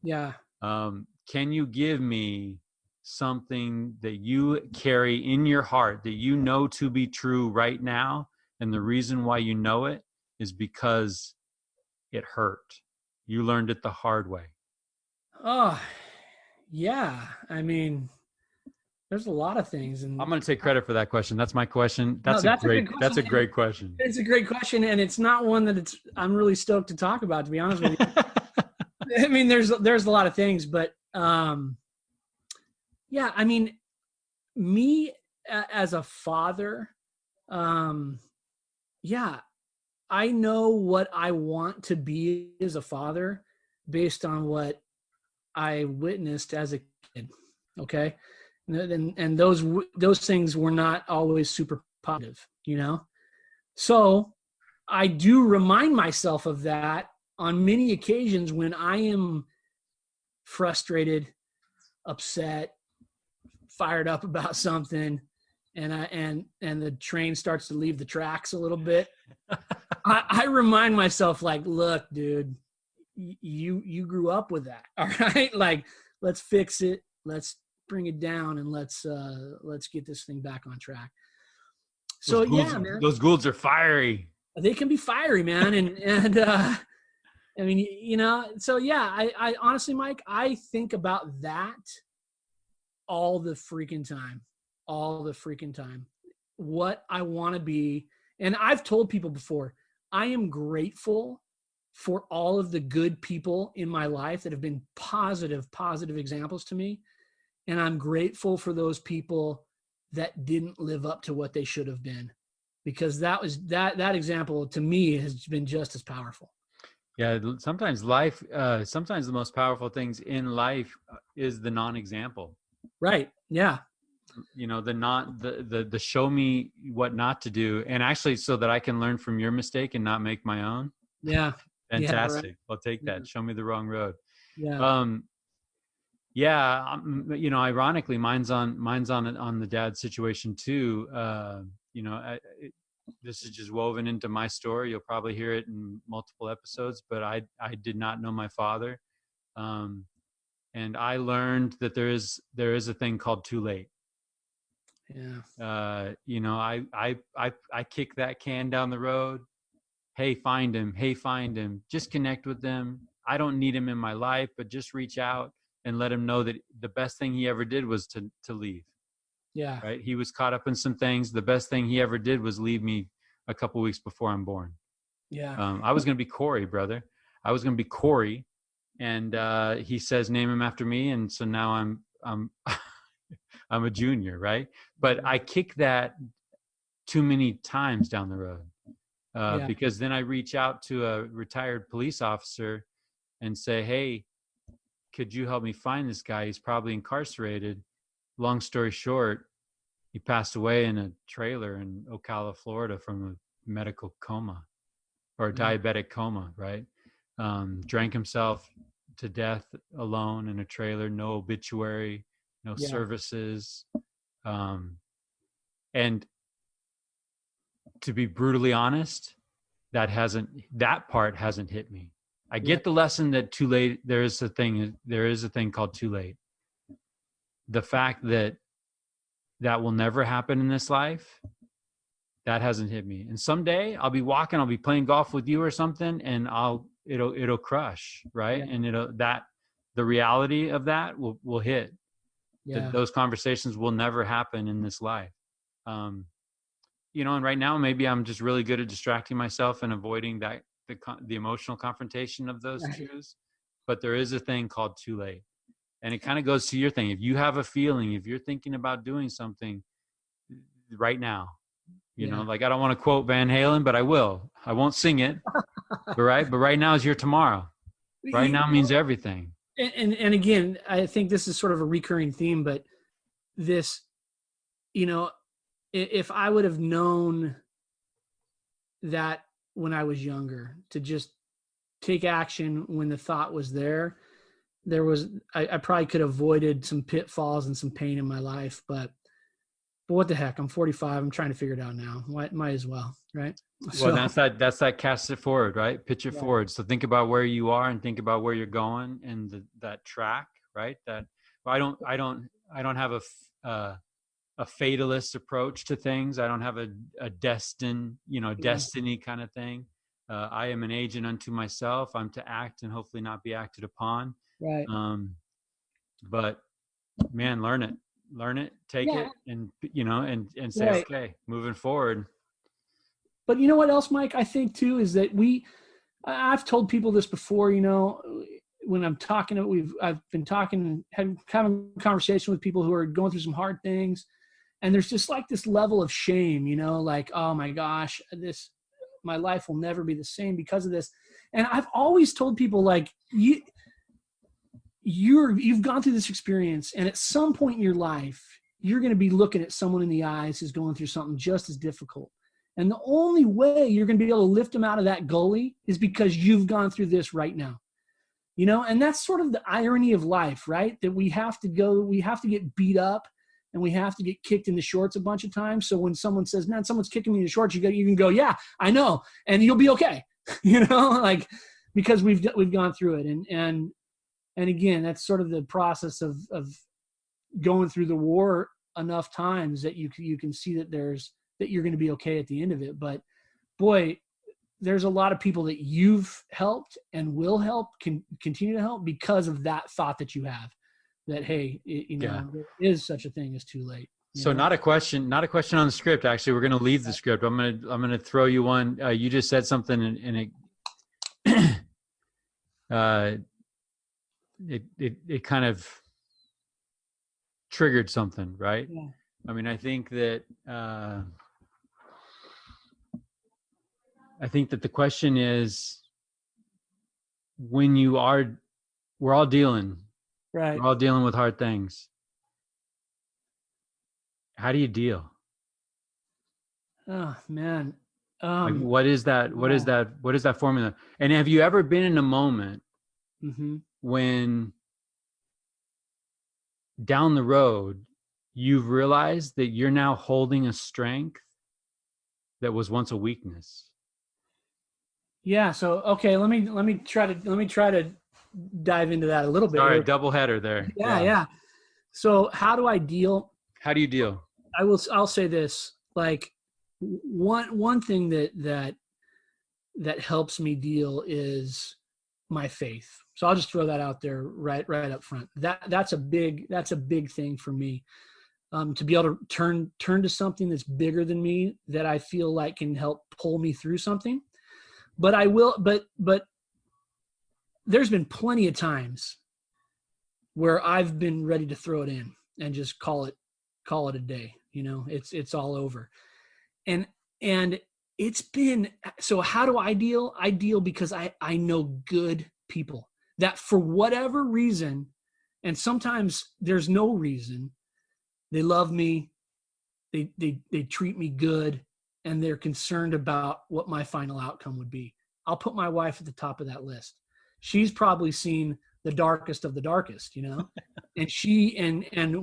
Speaker 2: Yeah.
Speaker 1: Can you give me something that you carry in your heart that you know to be true right now, and the reason why you know it is because it hurt? You learned it the hard way.
Speaker 2: Oh, yeah. I mean, there's a lot of things, and
Speaker 1: I'm going to take credit for that question. That's my question. That's a great question.
Speaker 2: It's a great question, and it's not one that I'm really stoked to talk about, to be honest with you. I mean, there's a lot of things, but yeah, I mean, me as a father, yeah, I know what I want to be as a father based on what I witnessed as a kid. Okay. And those things were not always super positive, So I do remind myself of that on many occasions when I am frustrated, upset, fired up about something, and the train starts to leave the tracks a little bit. I remind myself, like, look, dude, you grew up with that. All right. Like, let's fix it. Let's bring it down, and let's get this thing back on track. So man,
Speaker 1: those Goulds are fiery.
Speaker 2: They can be fiery, man. And I mean, so yeah, I honestly, Mike, I think about that all the freaking time, what I want to be. And I've told people before, I am grateful for all of the good people in my life that have been positive examples to me. And I'm grateful for those people that didn't live up to what they should have been, because that example to me has been just as powerful.
Speaker 1: Yeah. Sometimes sometimes the most powerful things in life is the non-example.
Speaker 2: Right. Yeah.
Speaker 1: The show me what not to do. And actually, so that I can learn from your mistake and not make my own.
Speaker 2: Yeah.
Speaker 1: Fantastic.
Speaker 2: Yeah, right.
Speaker 1: I'll take that. Yeah. Show me the wrong road.
Speaker 2: Yeah.
Speaker 1: Ironically, mine's on the dad situation too. This is just woven into my story. You'll probably hear it in multiple episodes, but I did not know my father. And I learned that there is a thing called too late.
Speaker 2: Yeah.
Speaker 1: I kick that can down the road. Hey, find him. Just connect with them. I don't need him in my life, but just reach out. and let him know that the best thing he ever did was to leave.
Speaker 2: Yeah.
Speaker 1: Right. He was caught up in some things. The best thing he ever did was leave me a couple weeks before I'm born.
Speaker 2: Yeah.
Speaker 1: I was going to be Corey, brother. I was going to be Corey. And he says, name him after me. And so now I'm I'm a junior. Right. But I kick that too many times down the road because then I reach out to a retired police officer and say, hey, could you help me find this guy? He's probably incarcerated. Long story short, he passed away in a trailer in Ocala, Florida from a medical coma or a diabetic coma, right? Drank himself to death alone in a trailer, no obituary, no services. And to be brutally honest, that part hasn't hit me. I get the lesson that too late, there is a thing called too late. The fact that will never happen in this life, that hasn't hit me. And someday I'll be walking, I'll be playing golf with you or something, and it'll crush, right? And the reality of that will hit. Those conversations will never happen in this life. And right now maybe I'm just really good at distracting myself and avoiding the emotional confrontation of those twos. But there is a thing called too late. And it kind of goes to your thing. If you have a feeling, if you're thinking about doing something right now, like I don't want to quote Van Halen, but I will. I won't sing it. But right now is your tomorrow. Right now means everything.
Speaker 2: And again, I think this is sort of a recurring theme, but this, if I would have known that when I was younger, to just take action when the thought was there, I probably could have avoided some pitfalls and some pain in my life, but what the heck? I'm 45. I'm trying to figure it out now. Might as well, right?
Speaker 1: Well, that's that cast it forward, right? Pitch it forward. So think about where you are and think about where you're going and that track, right? I don't have a fatalist approach to things. I don't have a destiny kind of thing. I am an agent unto myself. I'm to act and hopefully not be acted upon.
Speaker 2: Right.
Speaker 1: But man, learn it, take it, and and say, okay, moving forward.
Speaker 2: But you know what else, Mike? I think too is that I've told people this before. When I'm talking, I've been talking, having a conversation with people who are going through some hard things, and there's just like this level of shame, like, oh my gosh, my life will never be the same because of this. And I've always told people, like, you've gone through this experience, and at some point in your life, you're going to be looking at someone in the eyes who's going through something just as difficult. And the only way you're going to be able to lift them out of that gully is because you've gone through this right now. And that's sort of the irony of life, right? That we have to get beat up and we have to get kicked in the shorts a bunch of times. So when someone says, man, someone's kicking me in the shorts, you can go, yeah, I know. And you'll be okay. Like, because we've gone through it. And again, that's sort of the process of going through the war enough times that you can see that you're going to be okay at the end of it. But boy, there's a lot of people that you've helped and will help, can continue to help because of that thought that you have, that, hey, there is such a thing as too late.
Speaker 1: So not a question on the script. Actually, we're going to leave the script. I'm going to throw you one. You just said something and it kind of triggered something, right? Yeah. I mean, I think that the question is, when we're all dealing, right? We're all dealing with hard things. How do you deal?
Speaker 2: Oh man.
Speaker 1: Like, what is that? What is that formula? And have you ever been in a moment when down the road you've realized that you're now holding a strength that was once a weakness?
Speaker 2: Yeah. So, okay, let me try to dive into that a little bit.
Speaker 1: All right. Double header there.
Speaker 2: Yeah. So how do I deal?
Speaker 1: How do you deal?
Speaker 2: I'll say this, like, one thing that helps me deal is my faith. So I'll just throw that out there right up front. That's a big thing for me. To be able to turn to something that's bigger than me, that I feel like can help pull me through something. But there's been plenty of times where I've been ready to throw it in and just call it a day. It's all over. And it's been, so how do I deal? I deal because I know good people that for whatever reason, and sometimes there's no reason, they love me, they treat me good, and they're concerned about what my final outcome would be. I'll put my wife at the top of that list. She's probably seen the darkest of the darkest, and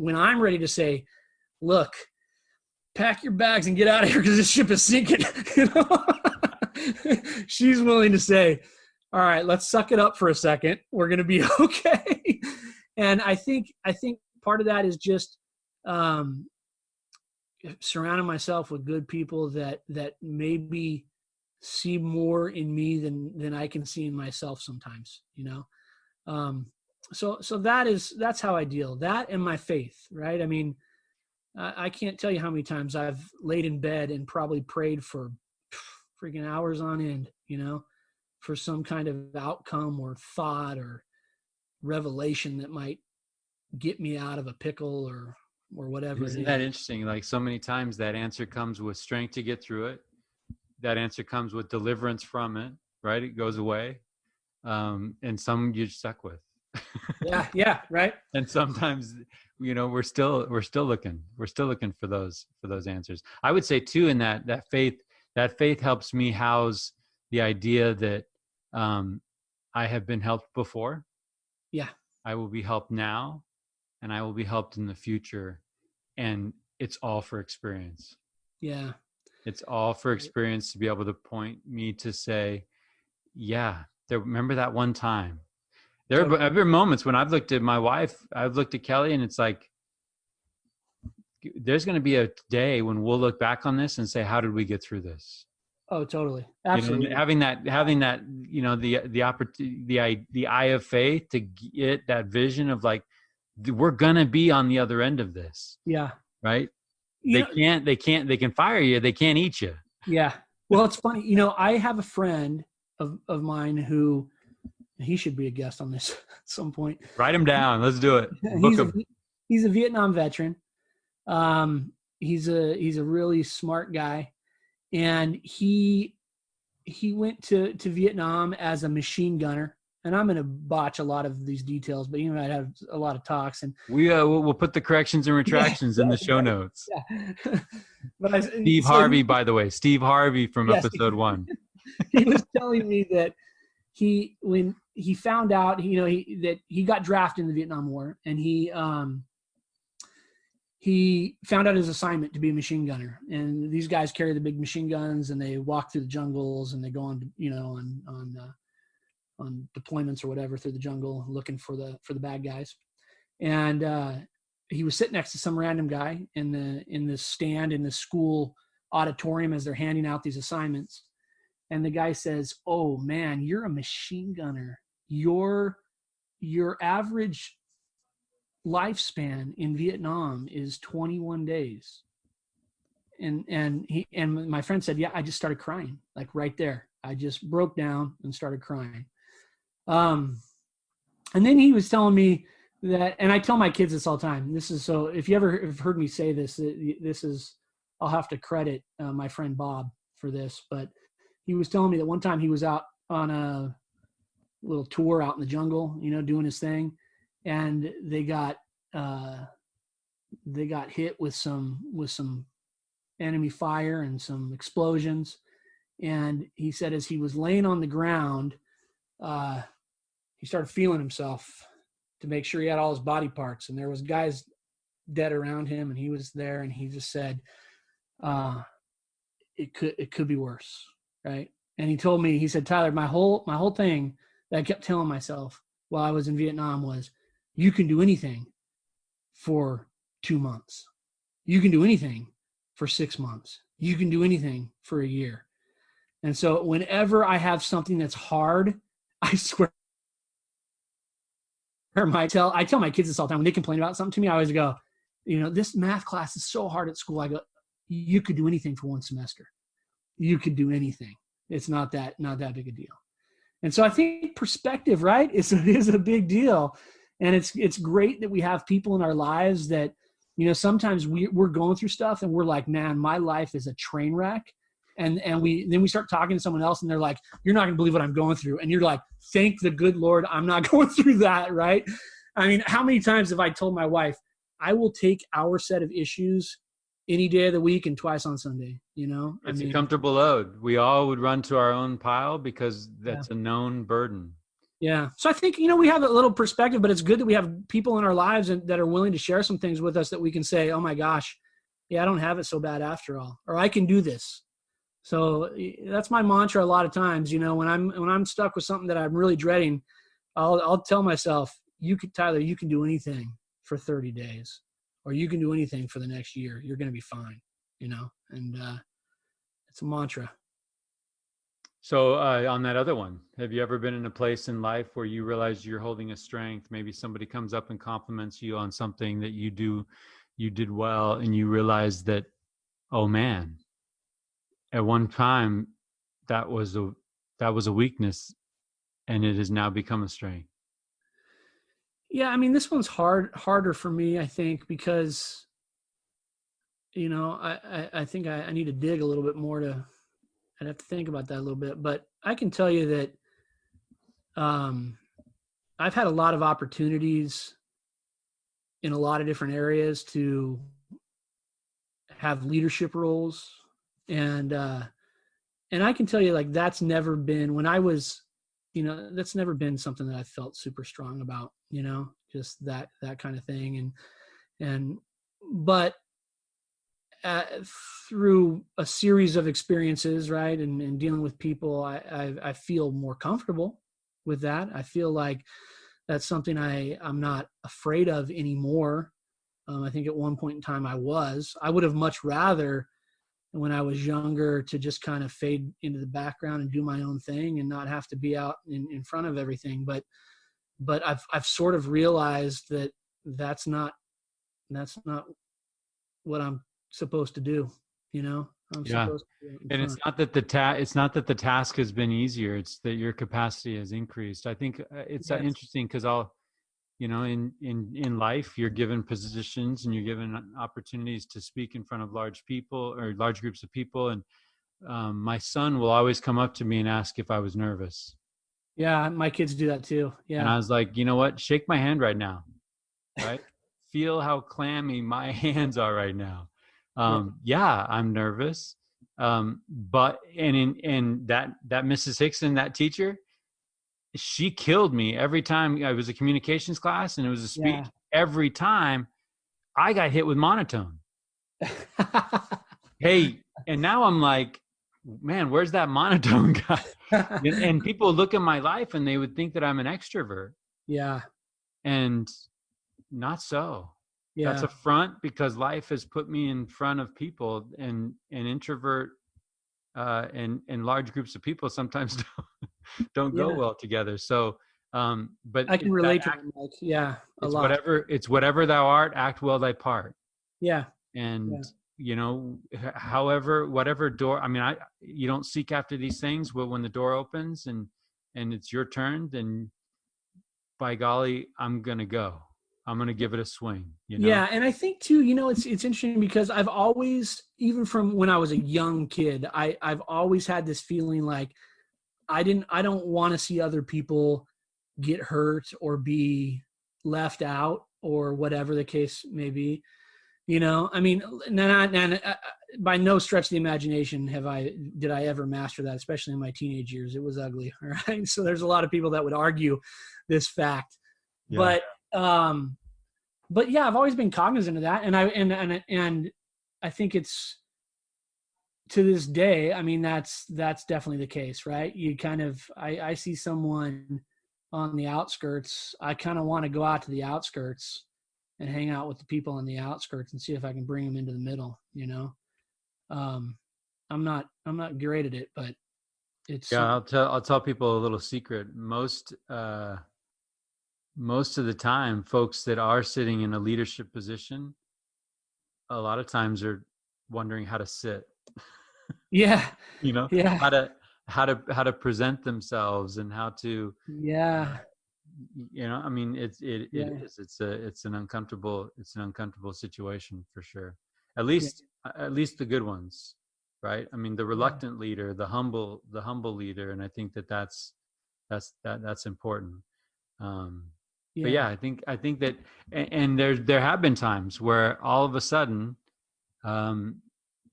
Speaker 2: when I'm ready to say, look, pack your bags and get out of here because this ship is sinking, she's willing to say, all right, let's suck it up for a second. We're going to be okay. And I think part of that is just surrounding myself with good people that maybe see more in me than I can see in myself sometimes, so that's how I deal. That and my faith, right? I mean, I can't tell you how many times I've laid in bed and probably prayed for freaking hours on end, for some kind of outcome or thought or revelation that might get me out of a pickle or whatever.
Speaker 1: Isn't that interesting? Like, so many times that answer comes with strength to get through it. That answer comes with deliverance from it, right? It goes away. And some you're stuck with.
Speaker 2: Yeah, right.
Speaker 1: And sometimes, we're still looking for those answers. I would say too, in that faith helps me house the idea that I have been helped before.
Speaker 2: Yeah.
Speaker 1: I will be helped now, and I will be helped in the future. And it's all for experience.
Speaker 2: Yeah.
Speaker 1: It's all for experience to be able to point me to say, yeah, remember that one time. There have been moments when I've looked at my wife, I've looked at Kelly, and it's like, there's going to be a day when we'll look back on this and say, how did we get through this?
Speaker 2: Oh, totally. Absolutely.
Speaker 1: Having that, the opportunity, the eye of faith to get that vision of like, we're going to be on the other end of this.
Speaker 2: Yeah.
Speaker 1: Right. They can fire you. They can't eat you.
Speaker 2: Yeah. Well, it's funny. I have a friend of mine who, he should be a guest on this at some point.
Speaker 1: Write him down. Let's do it.
Speaker 2: He's a Vietnam veteran. He's a really smart guy, and he went to Vietnam as a machine gunner. And I'm going to botch a lot of these details, but I have a lot of talks, and
Speaker 1: we'll put the corrections and retractions in the show notes.
Speaker 2: Yeah. But
Speaker 1: Steve Harvey, by the way, Steve Harvey from episode 1.
Speaker 2: He was telling me that when he found out, that he got drafted in the Vietnam War, and he found out his assignment to be a machine gunner. And these guys carry the big machine guns, and they walk through the jungles, and they go on, on deployments or whatever through the jungle looking for the bad guys. And he was sitting next to some random guy in the stand in the school auditorium as they're handing out these assignments. And the guy says, "Oh man, you're a machine gunner. Your average lifespan in Vietnam is 21 days." And my friend said, "Yeah, I just started crying, like right there. I just broke down and started crying." And then he was telling me that, and I tell my kids this all the time. This is, so if you ever have heard me say this, I'll have to credit my friend Bob for this, but he was telling me that one time he was out on a little tour out in the jungle, doing his thing, and they got hit with some enemy fire and some explosions. And he said, as he was laying on the ground, he started feeling himself to make sure he had all his body parts, and there was guys dead around him, and he was there, and he just said, it could be worse. Right. And he told me, he said, "Tyler, my whole thing that I kept telling myself while I was in Vietnam was, you can do anything for 2 months. You can do anything for 6 months. You can do anything for a year." And so whenever I have something that's hard, I swear I tell my kids this all the time when they complain about something to me. I always go, this math class is so hard at school. I go, you could do anything for one semester. You could do anything. It's not that big a deal. And so I think perspective, right, is a big deal. And it's great that we have people in our lives that, sometimes we're going through stuff and we're like, man, my life is a train wreck. And then we start talking to someone else and they're like, you're not gonna believe what I'm going through. And you're like, thank the good Lord, I'm not going through that, right? I mean, how many times have I told my wife, I will take our set of issues any day of the week and twice on Sunday,
Speaker 1: It's a comfortable load. We all would run to our own pile because that's a known burden.
Speaker 2: Yeah. So I think, we have a little perspective, but it's good that we have people in our lives that are willing to share some things with us that we can say, oh my gosh, yeah, I don't have it so bad after all, or I can do this. So that's my mantra a lot of times, when I'm stuck with something that I'm really dreading, I'll tell myself, Tyler, you can do anything for 30 days, or you can do anything for the next year. You're going to be fine, and it's a mantra.
Speaker 1: So on that other one, have you ever been in a place in life where you realize you're holding a strength? Maybe somebody comes up and compliments you on something that you did well, and you realize that, oh man, at one time that was a weakness and it has now become a strength.
Speaker 2: Yeah. I mean, this one's harder for me, I think, because, I think I need to dig a little bit more I'd have to think about that a little bit, but I can tell you that I've had a lot of opportunities in a lot of different areas to have leadership roles. And I can tell you, like, that's never been when I was, that's never been something that I felt super strong about, just that kind of thing. But through a series of experiences, right, and dealing with people, I feel more comfortable with that. I feel like that's something I'm not afraid of anymore. I think at one point in time I would have much rather, when I was younger, to just kind of fade into the background and do my own thing and not have to be out in front of everything. But I've sort of realized that that's not what I'm supposed to do. Supposed to do it
Speaker 1: and it's not that the task has been easier, it's that your capacity has increased. I think it's interesting because in life you're given positions and you're given opportunities to speak in front of large groups of people, and my son will always come up to me and ask if I was nervous.
Speaker 2: Yeah, my kids do that too. Yeah.
Speaker 1: And I was like, you know what, shake my hand right now, right? Feel how clammy my hands are right now. Yeah, I'm nervous. But in that Mrs. Hickson, that teacher, she killed me every time. It was a communications class and it was a speech. Yeah. Every time I got hit with monotone. Hey, and now I'm like, man, where's that monotone guy? And people look at my life and they would think that I'm an extrovert.
Speaker 2: Yeah.
Speaker 1: And not so.
Speaker 2: Yeah.
Speaker 1: That's a front, because life has put me in front of people, and an introvert and large groups of people sometimes don't go well together. So, but
Speaker 2: I can relate to that, Mike. Yeah, a lot.
Speaker 1: It's whatever thou art, act well thy part.
Speaker 2: Yeah.
Speaker 1: And however, whatever door. I mean, you don't seek after these things, but when the door opens and it's your turn, then by golly, I'm gonna go. I'm going to give it a swing.
Speaker 2: Yeah. And I think too, it's interesting because I've always, even from when I was a young kid, I've always had this feeling like I don't want to see other people get hurt or be left out or whatever the case may be. I mean, by no stretch of the imagination did I ever master that, especially in my teenage years. It was ugly. All right. So there's a lot of people that would argue this fact, but yeah, I've always been cognizant of that. And I think it's, to this day, I mean, that's definitely the case, right? You kind of, I see someone on the outskirts. I kind of want to go out to the outskirts and hang out with the people on the outskirts and see if I can bring them into the middle. I'm not great at it, but it's.
Speaker 1: Yeah, I'll tell people a little secret. most of the time, folks that are sitting in a leadership position, a lot of times are wondering how to sit,
Speaker 2: Yeah.
Speaker 1: you know,
Speaker 2: Yeah.
Speaker 1: how to present themselves and how to,
Speaker 2: Yeah.
Speaker 1: you know, I mean, it
Speaker 2: Yeah.
Speaker 1: is, it's an uncomfortable situation for sure.
Speaker 2: Yeah.
Speaker 1: At least the good ones, right? I mean, the
Speaker 2: Yeah.
Speaker 1: reluctant leader, the humble leader. And I think that's important. But
Speaker 2: Yeah.
Speaker 1: yeah, I think that, and there have been times where all of a sudden, um,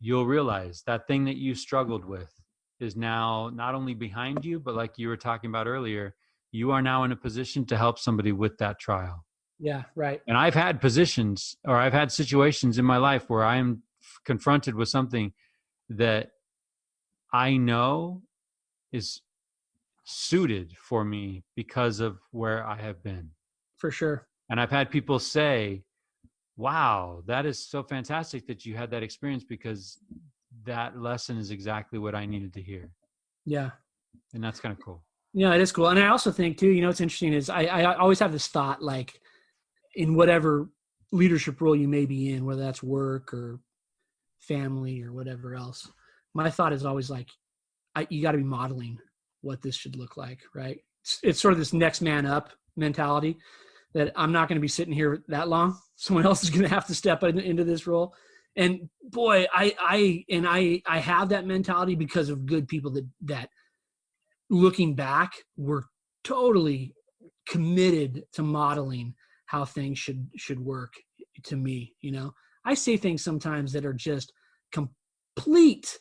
Speaker 1: you'll realize that thing that you struggled with is now not only behind you, but like you were talking about earlier, you are now in a position to help somebody with that trial.
Speaker 2: Yeah. Right.
Speaker 1: And I've had positions, or I've had situations in my life where I am confronted with something that I know is suited for me because of where I have been.
Speaker 2: For sure.
Speaker 1: And I've had people say, wow, that is so fantastic that you had that experience, because that lesson is exactly what I needed to hear.
Speaker 2: Yeah.
Speaker 1: And that's kind of cool.
Speaker 2: Yeah, it is cool. And I also think too, what's interesting is I always have this thought, like in whatever leadership role you may be in, whether that's work or family or whatever else, my thought is always like, you got to be modeling what this should look like, right? It's sort of this next man up mentality that I'm not going to be sitting here that long. Someone else is going to have to step into this role. And boy, I have that mentality because of good people that looking back were totally committed to modeling how things should work to me. I say things sometimes that are just complete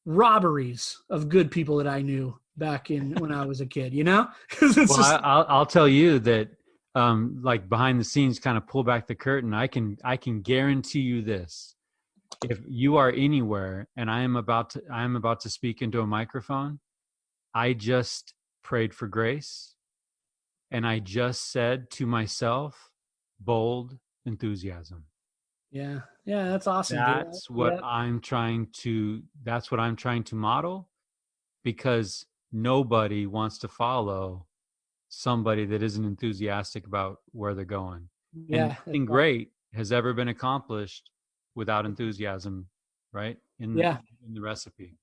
Speaker 2: robberies of good people that I knew back in when I was a kid, because it's
Speaker 1: Well,
Speaker 2: just
Speaker 1: I'll tell you that, like behind the scenes, kind of pull back the curtain. I can guarantee you this: if you are anywhere and I am about to speak into a microphone, I just prayed for grace, and I just said to myself, bold enthusiasm.
Speaker 2: yeah, that's awesome, dude.
Speaker 1: That's what
Speaker 2: Yeah,
Speaker 1: I'm trying to model, because nobody wants to follow somebody that isn't enthusiastic about where they're going. And
Speaker 2: yeah, that's
Speaker 1: nothing
Speaker 2: right.
Speaker 1: great has ever been accomplished without enthusiasm, right?
Speaker 2: Yeah,
Speaker 1: In the recipe.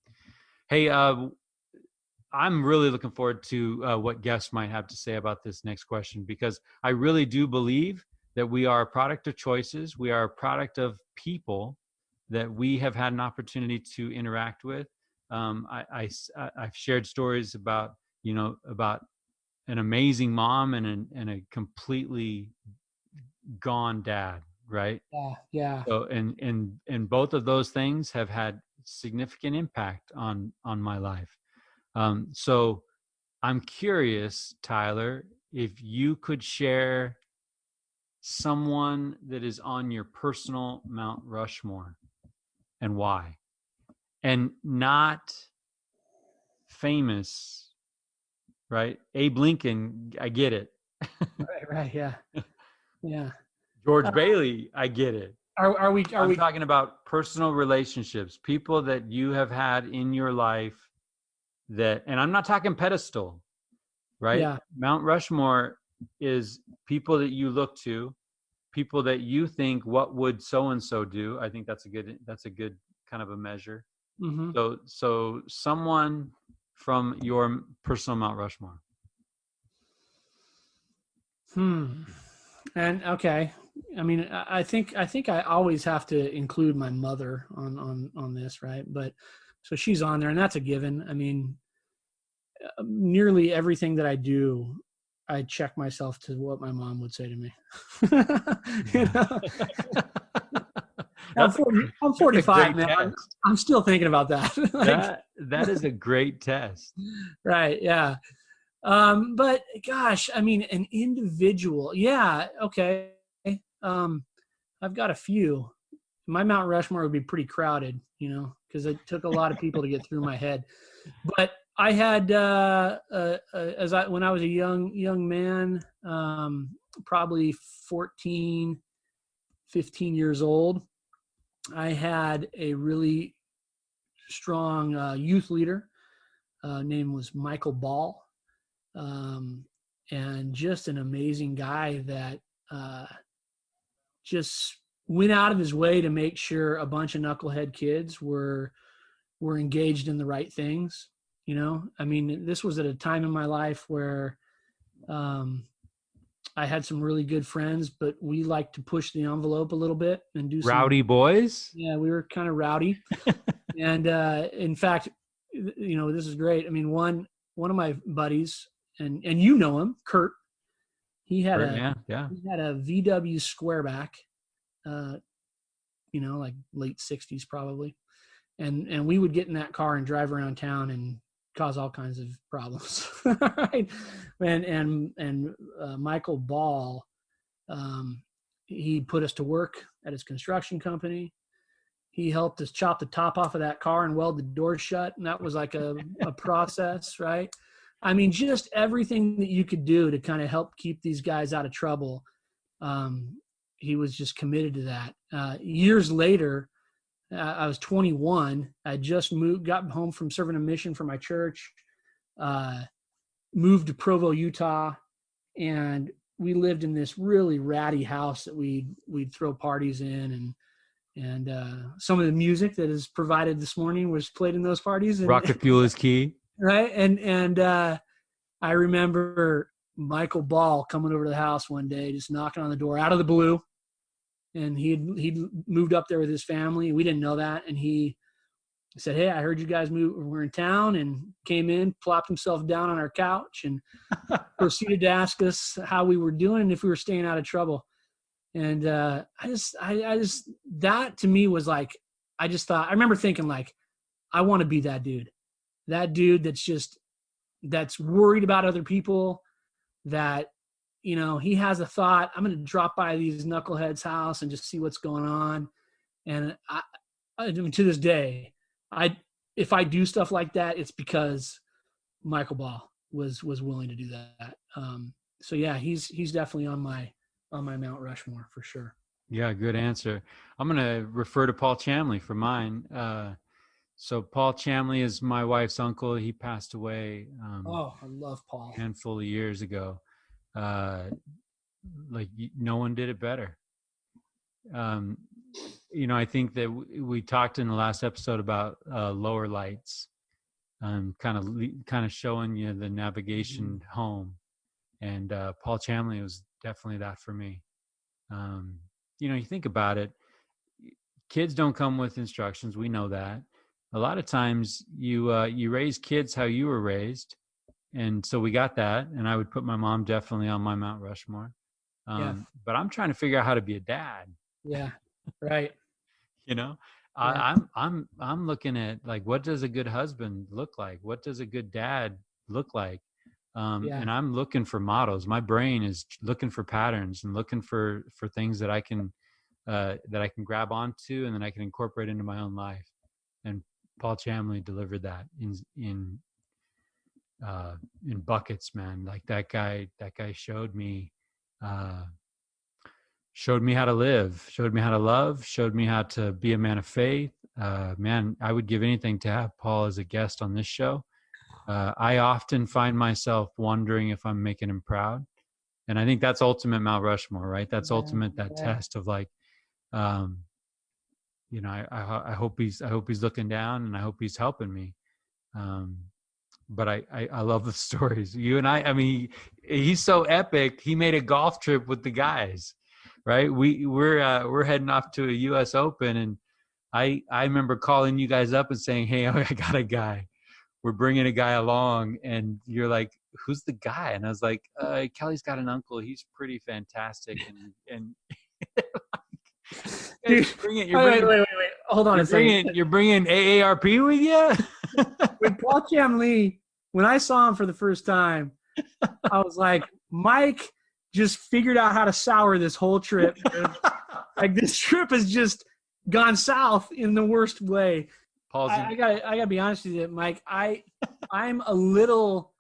Speaker 1: Hey, I'm really looking forward to what guests might have to say about this next question, because I really do believe that we are a product of choices. We are a product of people that we have had an opportunity to interact with. I've shared stories about, about an amazing mom and a completely gone dad, right?
Speaker 2: yeah, yeah.
Speaker 1: So, and both of those things have had significant impact on my life. So I'm curious, Tyler, if you could share someone that is on your personal Mount Rushmore and why, and not famous, right? Abe Lincoln, I get it.
Speaker 2: Right, yeah, yeah.
Speaker 1: George Bailey, I get it.
Speaker 2: Are
Speaker 1: I'm
Speaker 2: we?
Speaker 1: talking about personal relationships, people that you have had in your life that, and I'm not talking pedestal, right?
Speaker 2: Yeah.
Speaker 1: Mount Rushmore is people that you look to, people that you think, what would so and so do? I think that's a good kind of a measure.
Speaker 2: Mm-hmm.
Speaker 1: So someone from your personal Mount Rushmore.
Speaker 2: And okay, I mean, I think I always have to include my mother on this, right? But so she's on there, and that's a given. I mean, nearly everything that I do, I check myself to what my mom would say to me. you know,
Speaker 1: That's a great,
Speaker 2: I'm
Speaker 1: that's a
Speaker 2: 45,
Speaker 1: great
Speaker 2: man.
Speaker 1: test.
Speaker 2: I'm still thinking about that. Like,
Speaker 1: That is a great test.
Speaker 2: right? Yeah. But gosh, I mean, an individual. Yeah. Okay. Um, I've got a few. My Mount Rushmore would be pretty crowded, because it took a lot of people to get through my head. But I had, when I was a young man, probably 14, 15 years old, I had a really strong youth leader. Name was Michael Ball. Um, and just an amazing guy that just went out of his way to make sure a bunch of knucklehead kids were engaged in the right things. You know, I mean, this was at a time in my life where I had some really good friends, but we like to push the envelope a little bit and do
Speaker 1: Rowdy boys.
Speaker 2: Yeah, we were kind of rowdy. And in fact, you know, this is great. I mean, one of my buddies, and you know him, Kurt. He had he had a VW Squareback, you know, like late 60s probably. And we would get in that car and drive around town and cause all kinds of problems. Right? And Michael Ball, he put us to work at his construction company. He helped us chop the top off of that car and weld the doors shut. And that was like a process, right? I mean, just everything that you could do to kind of help keep these guys out of trouble. He was just committed to that. Years later, I was 21. I just got home from serving a mission for my church, moved to Provo, Utah, and we lived in this really ratty house that we'd throw parties in, and some of the music that is provided this morning was played in those parties. And,
Speaker 1: Rocket Fuel is key.
Speaker 2: Right. And I remember Michael Ball coming over to the house one day, just knocking on the door out of the blue. And he'd moved up there with his family. We didn't know that. And he said, "Hey, I heard you guys were in town," and came in, plopped himself down on our couch, and proceeded to ask us how we were doing and if we were staying out of trouble. And I just that to me was like, I remember thinking like, I want to be that dude that's worried about other people, that, you know, he has a thought, I'm going to drop by these knuckleheads' house and just see what's going on. And I mean, to this day, if I do stuff like that, it's because Michael Ball was willing to do that. So yeah, he's definitely on my Mount Rushmore for sure.
Speaker 1: Yeah, good answer. I'm going to refer to Paul Chamley for mine. So Paul Chamley is my wife's uncle. He passed away.
Speaker 2: I love Paul.
Speaker 1: A handful of years ago. Like no one did it better. You know, I think that we talked in the last episode about lower lights, kind of showing you the navigation home, and Paul Chamley was definitely that for me. You know, you think about it, kids don't come with instructions. We know that. A lot of times you raise kids how you were raised. And so we got that. And I would put my mom definitely on my Mount Rushmore. But I'm trying to figure out how to be a dad.
Speaker 2: Yeah. Right.
Speaker 1: You know,
Speaker 2: Yeah.
Speaker 1: I'm looking at like, what does a good husband look like? What does a good dad look like? And I'm looking for models. My brain is looking for patterns and looking for things that I can grab onto and then I can incorporate into my own life. And Paul Chamley delivered that in buckets, man. Like that guy showed me how to live, showed me how to love, showed me how to be a man of faith. Man, I would give anything to have Paul as a guest on this show. I often find myself wondering if I'm making him proud. And I think that's ultimate Mount Rushmore, right? That's ultimate, that test of like, you know, I hope he's looking down and I hope he's helping me. But I love the stories. You and I mean, he's so epic. He made a golf trip with the guys, right? We're heading off to a US Open. And I remember calling you guys up and saying, "Hey, I got a guy. We're bringing a guy along." And you're like, "Who's the guy?" And I was like, "Kelly's got an uncle. He's pretty fantastic." And
Speaker 2: Dude, wait. Hold on a second.
Speaker 1: You're bringing AARP with you?
Speaker 2: With Paul Chamley, when I saw him for the first time, I was like, Mike just figured out how to sour this whole trip. Like this trip has just gone south in the worst way. I gotta be honest with you, Mike. I'm a little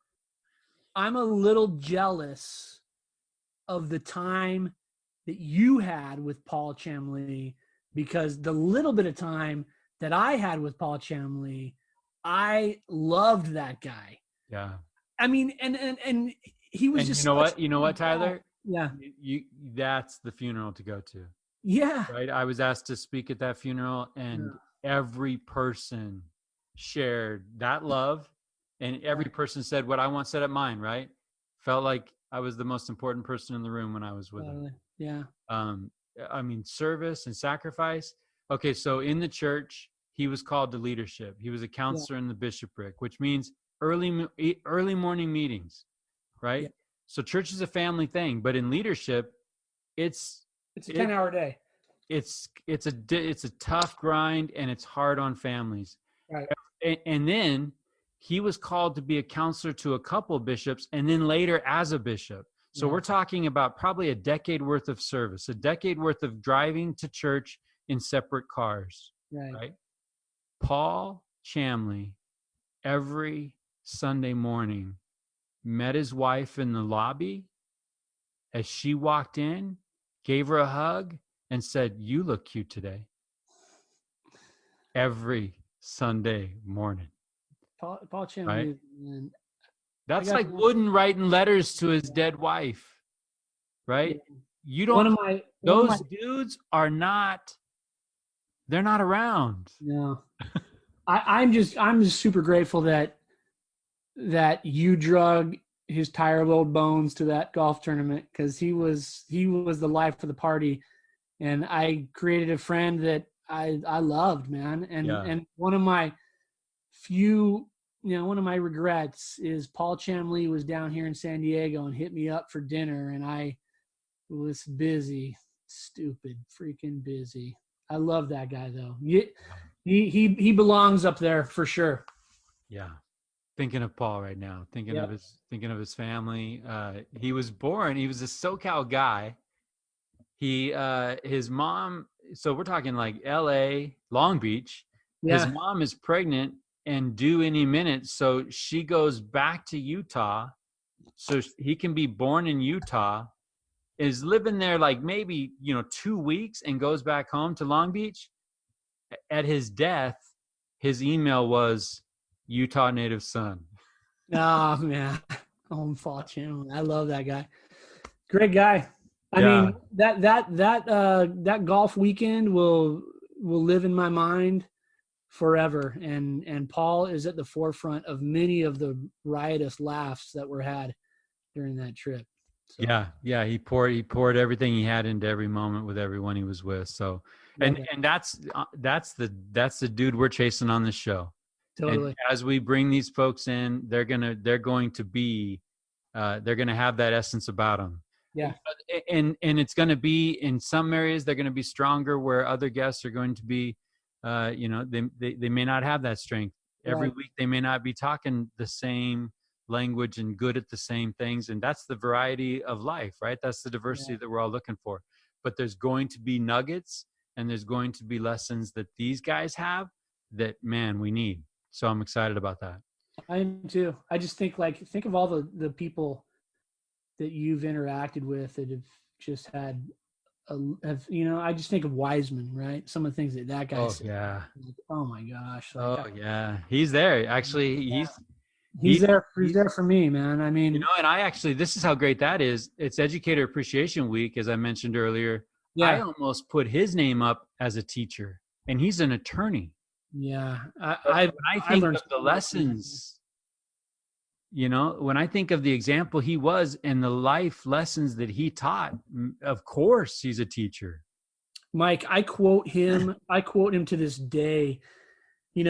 Speaker 2: jealous of the time that you had with Paul Chamley, because the little bit of time that I had with Paul Chamley, I loved that guy.
Speaker 1: Yeah.
Speaker 2: I mean, and he was
Speaker 1: And
Speaker 2: just
Speaker 1: you know what, Tyler?
Speaker 2: Yeah.
Speaker 1: That's the funeral to go to.
Speaker 2: Yeah.
Speaker 1: Right. I was asked to speak at that funeral, and every person shared that love, and every person said what I once said at mine, right? Felt like I was the most important person in the room when I was with him.
Speaker 2: Yeah.
Speaker 1: I mean, service and sacrifice. Okay. So in the church, he was called to leadership. He was a counselor in the bishopric, which means early morning meetings, right?
Speaker 2: Yeah.
Speaker 1: So church is a family thing, but in leadership, it's
Speaker 2: a 10-hour day.
Speaker 1: It's a tough grind, and it's hard on families.
Speaker 2: Right.
Speaker 1: And then he was called to be a counselor to a couple of bishops, and then later as a bishop. So we're talking about probably a decade worth of service, a decade worth of driving to church in separate cars. Right? Paul Chamley, every Sunday morning, met his wife in the lobby as she walked in, gave her a hug, and said, "You look cute today." Every Sunday morning.
Speaker 2: Paul Chamley.
Speaker 1: Right? That's like Wooden writing letters to his dead wife. Right?
Speaker 2: Yeah.
Speaker 1: You don't, those dudes are not, they're not around.
Speaker 2: No. I'm just super grateful that you drug his tired old bones to that golf tournament, because he was the life of the party, and I created a friend that I loved, man. And one of my regrets is Paul Chamley was down here in San Diego and hit me up for dinner, and I was busy, stupid, freaking busy. I love that guy though. He belongs up there for sure. Yeah.
Speaker 1: Thinking of Paul right now, thinking of his family. He was a SoCal guy. His mom, so we're talking like LA, Long Beach. Yeah. His mom is pregnant and due any minute. So she goes back to Utah so he can be born in Utah, is living there like maybe, 2 weeks, and goes back home to Long Beach. At his death, his email was, "Utah native son."
Speaker 2: Oh man, Paul Chamley. I love that guy. Great guy. I mean, that golf weekend will live in my mind forever. And Paul is at the forefront of many of the riotous laughs that were had during that trip. So.
Speaker 1: Yeah. He poured everything he had into every moment with everyone he was with. So, and that's the dude we're chasing on this show. Totally. And as we bring these folks in, they're going to have that essence about them.
Speaker 2: Yeah.
Speaker 1: And it's going to be, in some areas, they're going to be stronger, where other guests are going to be, they may not have that strength. Every week, they may not be talking the same language and good at the same things. And that's the variety of life, right? That's the diversity that we're all looking for. But there's going to be nuggets, and there's going to be lessons that these guys have that, man, we need. So I'm excited about that.
Speaker 2: I am too. I just think of all the people that you've interacted with that have just had, I just think of Wiseman, right? Some of the things that guy said.
Speaker 1: Yeah.
Speaker 2: Oh my gosh.
Speaker 1: Yeah. He's there. Actually,
Speaker 2: he's there for me, man. I mean,
Speaker 1: and I actually, this is how great that is. It's Educator Appreciation Week, as I mentioned earlier. Yeah. I almost put his name up as a teacher, and he's an attorney.
Speaker 2: Yeah.
Speaker 1: I think of the lessons, when I think of the example he was and the life lessons that he taught, of course he's a teacher.
Speaker 2: Mike, I quote him to this day. He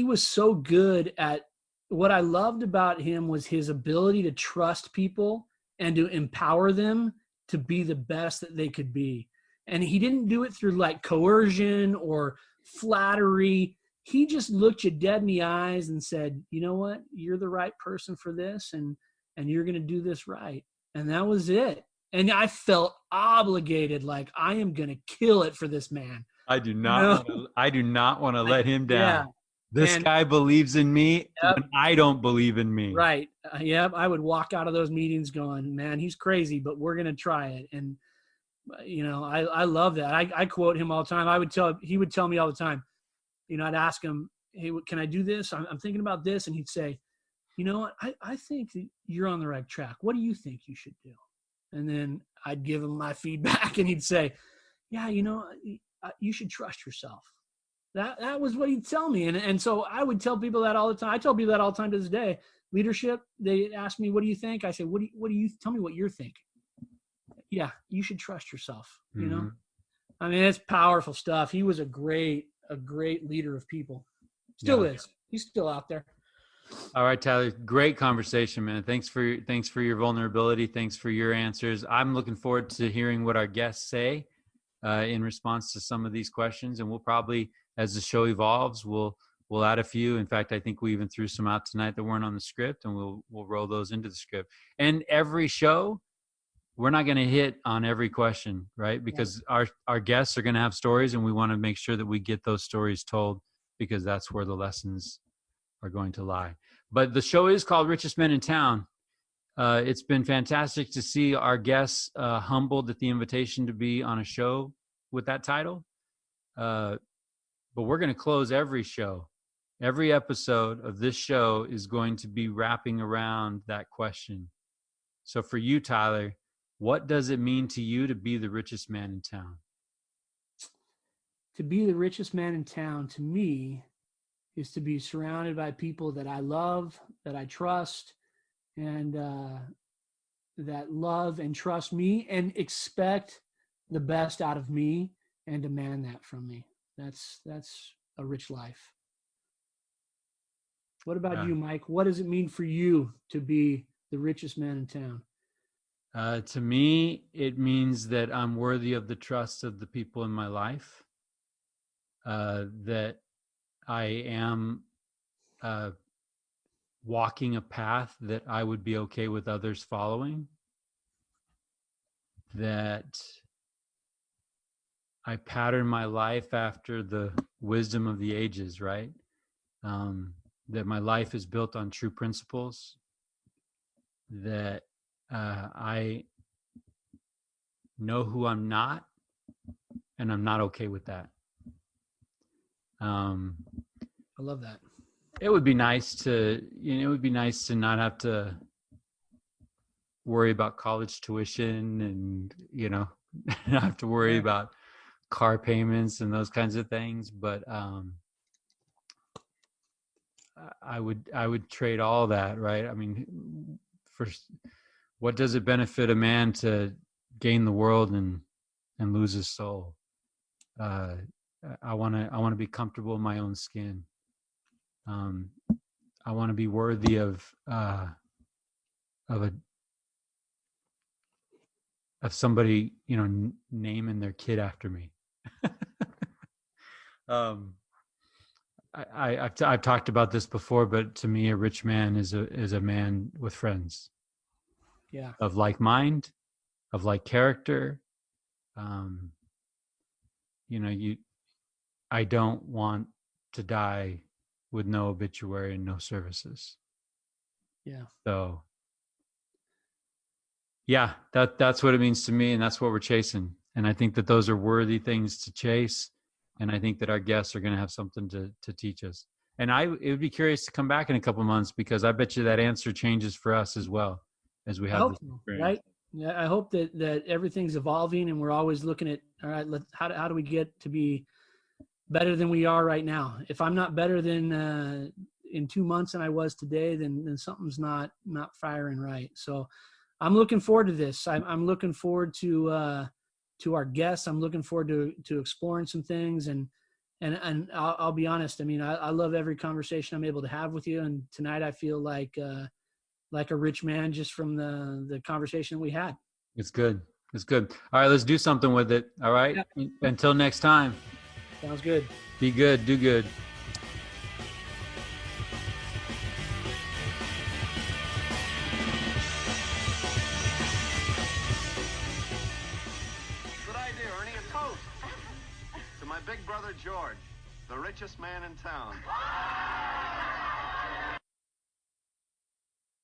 Speaker 2: was so good at, what I loved about him was his ability to trust people and to empower them to be the best that they could be. And he didn't do it through like coercion or flattery. He just looked you dead in the eyes and said, "You know what? You're the right person for this, and you're going to do this right." And that was it. And I felt obligated, like I am going to kill it for this man.
Speaker 1: I do not want to let him down. Yeah. This guy believes in me when I don't believe in me.
Speaker 2: Right. I would walk out of those meetings going, "Man, he's crazy, but we're going to try it." And I love that. I quote him all the time. He would tell me all the time, I'd ask him, "Hey, can I do this? I'm thinking about this." And he'd say, you know what, I think that you're on the right track. What do you think you should do? And then I'd give him my feedback, and he'd say, yeah, you know, you should trust yourself. That was what he'd tell me. And so I would tell people that all the time. I tell people that all the time to this day. Leadership, they ask me, what do you think? I say, what do you tell me what you're thinking? Yeah, you should trust yourself. You know, I mean, it's powerful stuff. He was a great leader of people. Still is. He's still out there.
Speaker 1: All right, Tyler, great conversation, man. Thanks for your vulnerability. Thanks for your answers. I'm looking forward to hearing what our guests say in response to some of these questions. And we'll probably, as the show evolves, we'll add a few. In fact, I think we even threw some out tonight that weren't on the script, and we'll roll those into the script. And every show, we're not going to hit on every question, right? Because our guests are going to have stories, and we want to make sure that we get those stories told, because that's where the lessons are going to lie. But the show is called Richest Men in Town. It's been fantastic to see our guests humbled at the invitation to be on a show with that title. But we're going to close every show. Every episode of this show is going to be wrapping around that question. So for you, Tyler, what does it mean to you to be the richest man in town?
Speaker 2: To be the richest man in town, to me, is to be surrounded by people that I love, that I trust, and that love and trust me and expect the best out of me and demand that from me. That's a rich life. What about you, Mike? What does it mean for you to be the richest man in town?
Speaker 1: To me, it means that I'm worthy of the trust of the people in my life, that I am walking a path that I would be okay with others following, that I pattern my life after the wisdom of the ages, right? That my life is built on true principles, that I know who I'm not, and I'm not okay with that.
Speaker 2: I love that.
Speaker 1: It would be nice to not have to worry about college tuition and, not have to worry about car payments and those kinds of things. But I would trade all that, right? I mean, first, what does it benefit a man to gain the world and lose his soul? I want to be comfortable in my own skin. I want to be worthy of somebody, naming their kid after me. I've talked about this before, but to me, a rich man is a man with friends.
Speaker 2: Yeah.
Speaker 1: Of like mind, of like character. I don't want to die with no obituary and no services.
Speaker 2: Yeah.
Speaker 1: So yeah, that's what it means to me, and that's what we're chasing. And I think that those are worthy things to chase. And I think that our guests are going to have something to teach us. And it would be curious to come back in a couple of months, because I bet you that answer changes for us as well as we have this experience.
Speaker 2: Right? Yeah, I hope that everything's evolving, and we're always looking at, all right, how do we get to be better than we are right now? If I'm not better than in 2 months than I was today, then something's not firing right. So I'm looking forward to this. I'm looking forward to our guests. I'm looking forward to exploring some things, and I'll be honest. I mean, I love every conversation I'm able to have with you. And tonight I feel like a rich man just from the conversation we had.
Speaker 1: It's good. It's good. All right, let's do something with it. All right. Yeah. Until next time.
Speaker 2: Sounds good.
Speaker 1: Be good. Do good.
Speaker 3: Big brother George, the richest man in town.